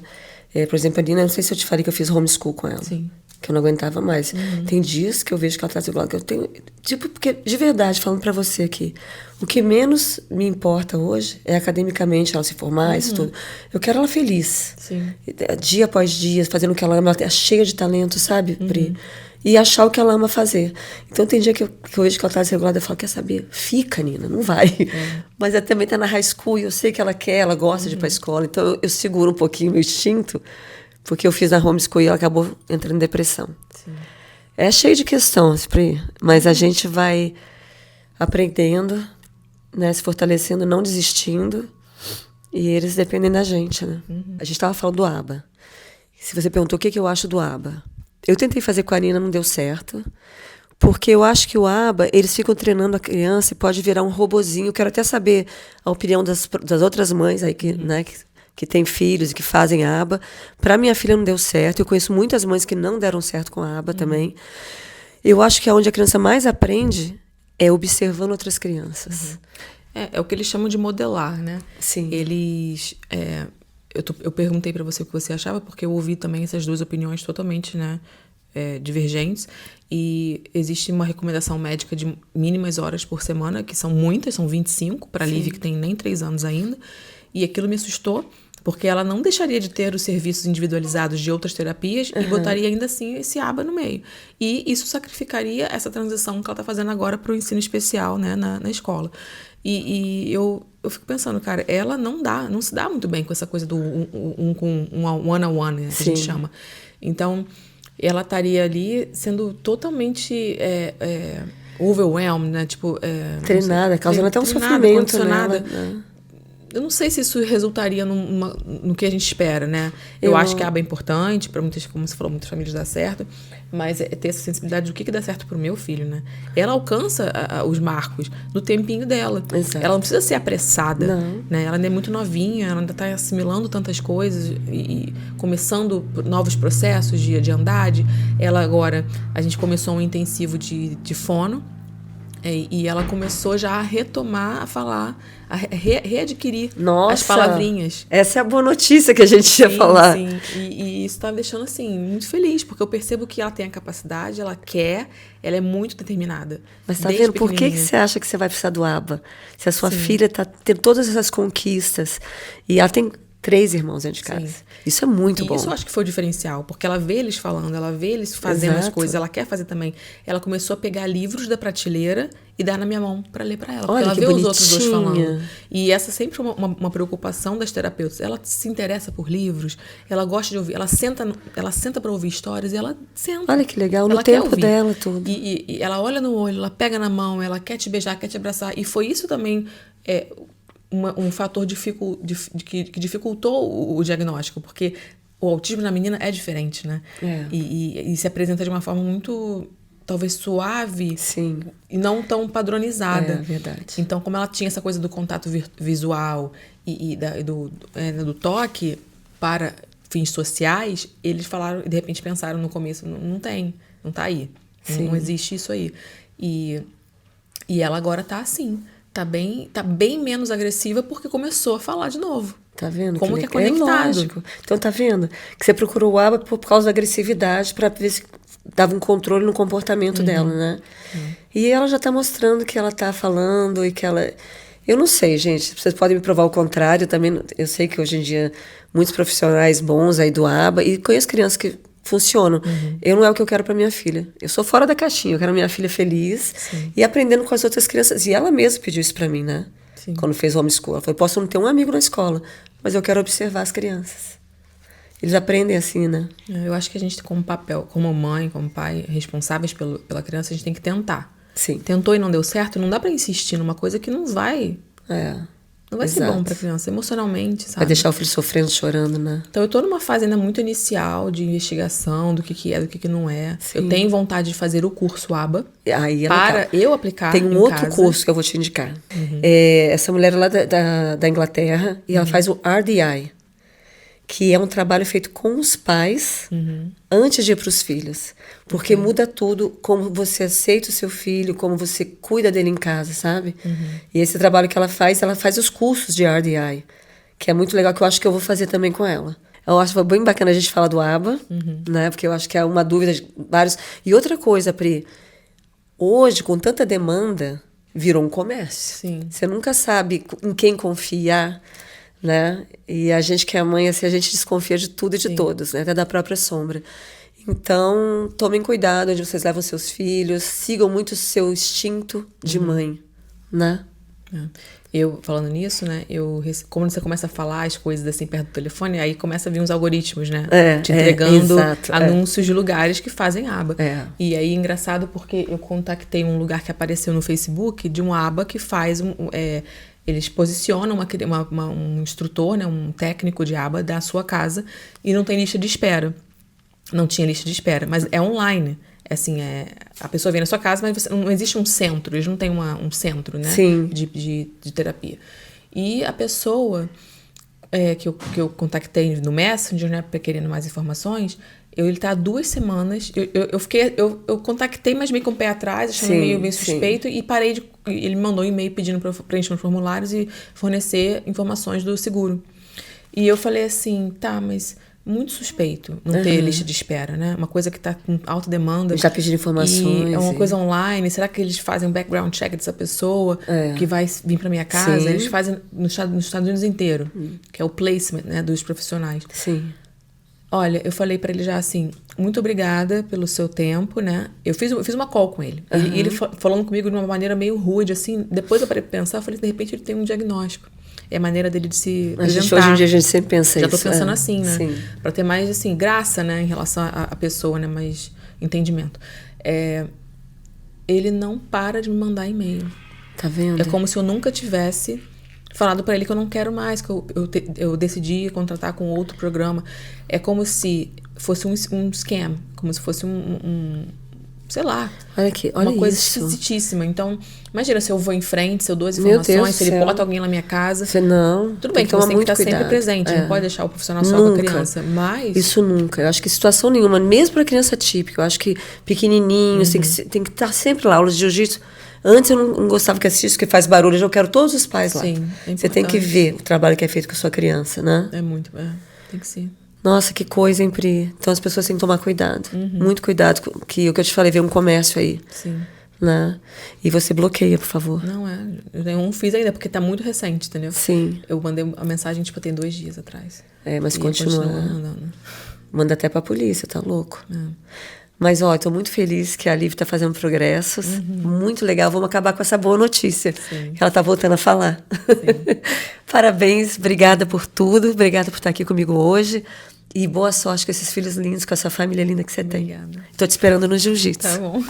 Por exemplo, a Nina, não sei se eu te falei que eu fiz homeschool com ela. Sim. Que eu não aguentava mais. Tem dias que eu vejo que ela tá desregulada, que eu tenho... Tipo, porque, de verdade, falando pra você aqui, o que menos me importa hoje é academicamente ela se formar, isso tudo. Eu quero ela feliz. Sim. Dia após dia, fazendo o que ela ama. Ela é cheia de talento, sabe, Pri? E achar o que ela ama fazer. Então, tem dia que eu vejo que ela tá desregulada, eu falo, quer saber? Fica, Nina, não vai. Mas ela também tá na high school e eu sei que ela quer, ela gosta de ir pra escola. Então, eu seguro um pouquinho o meu instinto, porque eu fiz na homeschool e ela acabou entrando em depressão. Sim. É cheio de questões, Pri, mas a gente vai aprendendo, né, se fortalecendo, não desistindo, e eles dependem da gente, né? A gente estava falando do ABA. Se você perguntou o que eu acho do ABA, eu tentei fazer com a Nina, não deu certo, porque eu acho que o ABA, eles ficam treinando a criança e pode virar um robozinho. Eu quero até saber a opinião das outras mães aí que têm filhos e que fazem aba. Para minha filha não deu certo. Eu conheço muitas mães que não deram certo com a aba também. Eu acho que é onde a criança mais aprende é observando outras crianças. É o que eles chamam de modelar, né? Sim. Eles... eu perguntei para você o que você achava, porque eu ouvi também essas duas opiniões totalmente, né, divergentes. E existe uma recomendação médica de mínimas horas por semana, que são muitas, são 25, para a Lívia, que tem nem 3 anos ainda. E aquilo me assustou, porque ela não deixaria de ter os serviços individualizados de outras terapias e botaria ainda assim esse ABA no meio. E isso sacrificaria essa transição que ela está fazendo agora para o ensino especial, né, na escola. E eu fico pensando, cara, ela não se dá muito bem com essa coisa do one-on-one, né, que a gente chama. Então, ela estaria ali sendo totalmente overwhelmed, né? Tipo, treinada, causando até um sofrimento nela, né? Eu não sei se isso resultaria no que a gente espera, né? Eu acho que a aba é importante para muitas, como você falou, muitas famílias dá certo, mas é ter essa sensibilidade do que dá certo pro meu filho, né? Ela alcança os marcos no tempinho dela. Exato. Ela não precisa ser apressada, não. Né? Ela ainda é muito novinha, ela ainda está assimilando tantas coisas e começando novos processos de andade. Ela agora, a gente começou um intensivo de fono, e ela começou já a retomar, a falar, a readquirir as palavrinhas. Essa é a boa notícia que a gente ia falar. Sim, e isso tá me deixando, assim, muito feliz, porque eu percebo que ela tem a capacidade, ela quer, ela é muito determinada. Mas tá vendo, por que você acha que você vai precisar do ABA? Se a sua filha tá tendo todas essas conquistas, e ela tem 3 irmãos dentro de casa. Sim. Isso é muito bom. Isso eu acho que foi o diferencial, porque ela vê eles falando, ela vê eles fazendo as coisas, ela quer fazer também. Ela começou a pegar livros da prateleira e dar na minha mão para ler para ela. Porque ela vê os outros 2 falando. E essa sempre é uma preocupação das terapeutas. Ela se interessa por livros, ela gosta de ouvir, ela senta para ouvir histórias e ela senta. Olha que legal, no tempo dela tudo. E ela olha no olho, ela pega na mão, ela quer te beijar, quer te abraçar. E foi isso também... um fator que dificultou o diagnóstico, porque o autismo na menina é diferente, né? E se apresenta de uma forma muito, talvez, suave. Sim. E não tão padronizada. É verdade. Então, como ela tinha essa coisa do contato visual e do toque para fins sociais, eles falaram, de repente pensaram no começo, não tem, não tá aí. Não existe isso aí. E ela agora tá assim. Tá bem menos agressiva porque começou a falar de novo. Tá vendo? Como que é conectado. Lógico. Então, tá vendo? Que você procurou o ABA por causa da agressividade para ver se dava um controle no comportamento dela, né? E ela já tá mostrando que ela tá falando e que ela... Eu não sei, gente. Vocês podem me provar o contrário. Também, eu sei que hoje em dia muitos profissionais bons aí do ABA, e conheço crianças que funcionam. Eu não é o que eu quero para minha filha. Eu sou fora da caixinha. Eu quero minha filha feliz e aprendendo com as outras crianças. E ela mesma pediu isso para mim, né? Sim. Quando fez homeschool. Ela falou, posso não ter um amigo na escola, mas eu quero observar as crianças. Eles aprendem assim, né? Eu acho que a gente, como papel, como mãe, como pai, responsáveis pela criança, a gente tem que tentar. Sim. Tentou e não deu certo, não dá para insistir numa coisa que não vai... Não vai ser bom pra criança, emocionalmente, sabe? Vai deixar o filho sofrendo, chorando, né? Então, eu tô numa fase ainda muito inicial de investigação do que é, do que não é. Sim. Eu tenho vontade de fazer o curso ABA para eu aplicar em casa. Tem um outro curso que eu vou te indicar. Essa mulher é lá da Inglaterra e ela faz o RDI, que é um trabalho feito com os pais antes de ir para os filhos. Porque muda tudo, como você aceita o seu filho, como você cuida dele em casa, sabe? E esse trabalho que ela faz os cursos de RDI, que é muito legal, que eu acho que eu vou fazer também com ela. Eu acho bem bacana a gente falar do ABA, né? Porque eu acho que é uma dúvida de vários... E outra coisa, Pri, hoje, com tanta demanda, virou um comércio. Sim. Você nunca sabe em quem confiar, né? E a gente que é mãe, assim, a gente desconfia de tudo e de todos, né? Até da própria sombra. Então, tomem cuidado onde vocês levam seus filhos, sigam muito o seu instinto de mãe, né? Eu, falando nisso, né, como você começa a falar as coisas assim perto do telefone, aí começa a vir uns algoritmos, né? Te entregando anúncios de lugares que fazem ABA. E aí, engraçado, porque eu contactei um lugar que apareceu no Facebook de um ABA que faz eles posicionam um instrutor, né, um técnico de ABA da sua casa e não tem lista de espera. Não tinha lista de espera, mas é online. Assim, a pessoa vem na sua casa, mas não existe um centro, eles não têm um centro, né? Sim. De terapia. E a pessoa que eu contactei no Messenger, né, querendo mais informações, Ele tá há 2 semanas. Eu contactei, mas meio com o pé atrás, achando meio suspeito, e parei de. Ele me mandou um e-mail pedindo para preencher os formulários e fornecer informações do seguro. E eu falei assim, tá, mas muito suspeito não ter lista de espera, né? Uma coisa que tá com alta demanda. Já pediram informações. E é uma coisa online. Será que eles fazem um background check dessa pessoa que vai vir para minha casa? Sim. Eles fazem nos Estados Unidos inteiro, que é o placement, né, dos profissionais. Sim. Olha, eu falei pra ele já assim, muito obrigada pelo seu tempo, né? Eu fiz uma call com ele. E ele falando comigo de uma maneira meio rude, assim. Depois eu parei pra pensar, eu falei, de repente ele tem um diagnóstico. É a maneira dele de se apresentar. Hoje em dia a gente sempre pensa já isso. Já tô pensando assim, né? Sim. Pra ter mais, assim, graça, né? Em relação à pessoa, né? Mais entendimento. Ele não para de me mandar e-mail. Tá vendo? É como se eu nunca tivesse falado pra ele que eu não quero mais, que eu decidi contratar com outro programa. É como se fosse um scam, como se fosse sei lá, olha uma coisa isso. esquisitíssima. Então, imagina se eu vou em frente, se eu dou as informações, se ele bota alguém na minha casa. Não, tudo bem que você tem que estar sempre presente, não pode deixar o profissional só com a criança, mas... Isso nunca. Eu acho que situação nenhuma, mesmo para criança típica, eu acho que pequenininho, tem que estar sempre lá. Aula de jiu-jitsu. Antes eu não gostava que assistisse, porque faz barulho. Hoje eu quero todos os pais lá. Sim, você tem que ver o trabalho que é feito com a sua criança, né? Tem que ser. Nossa, que coisa, hein, Pri? Então as pessoas têm que tomar cuidado. Muito cuidado, que o que eu te falei, ver um comércio aí. Sim. Né? E você bloqueia, por favor. Eu não fiz ainda, porque tá muito recente, entendeu? Sim. Eu mandei a mensagem, tipo, tem 2 dias atrás. Mas continua mandando. Manda até pra polícia, tá louco? Mas, ó, eu tô muito feliz que a Liv tá fazendo progressos. Muito legal. Vamos acabar com essa boa notícia. Sim. Que ela tá voltando a falar. Sim. Parabéns, obrigada por tudo. Obrigada por estar aqui comigo hoje. E boa sorte com esses filhos lindos, com essa família linda que você tem. Obrigada. Tô te esperando no jiu-jitsu. Tá bom.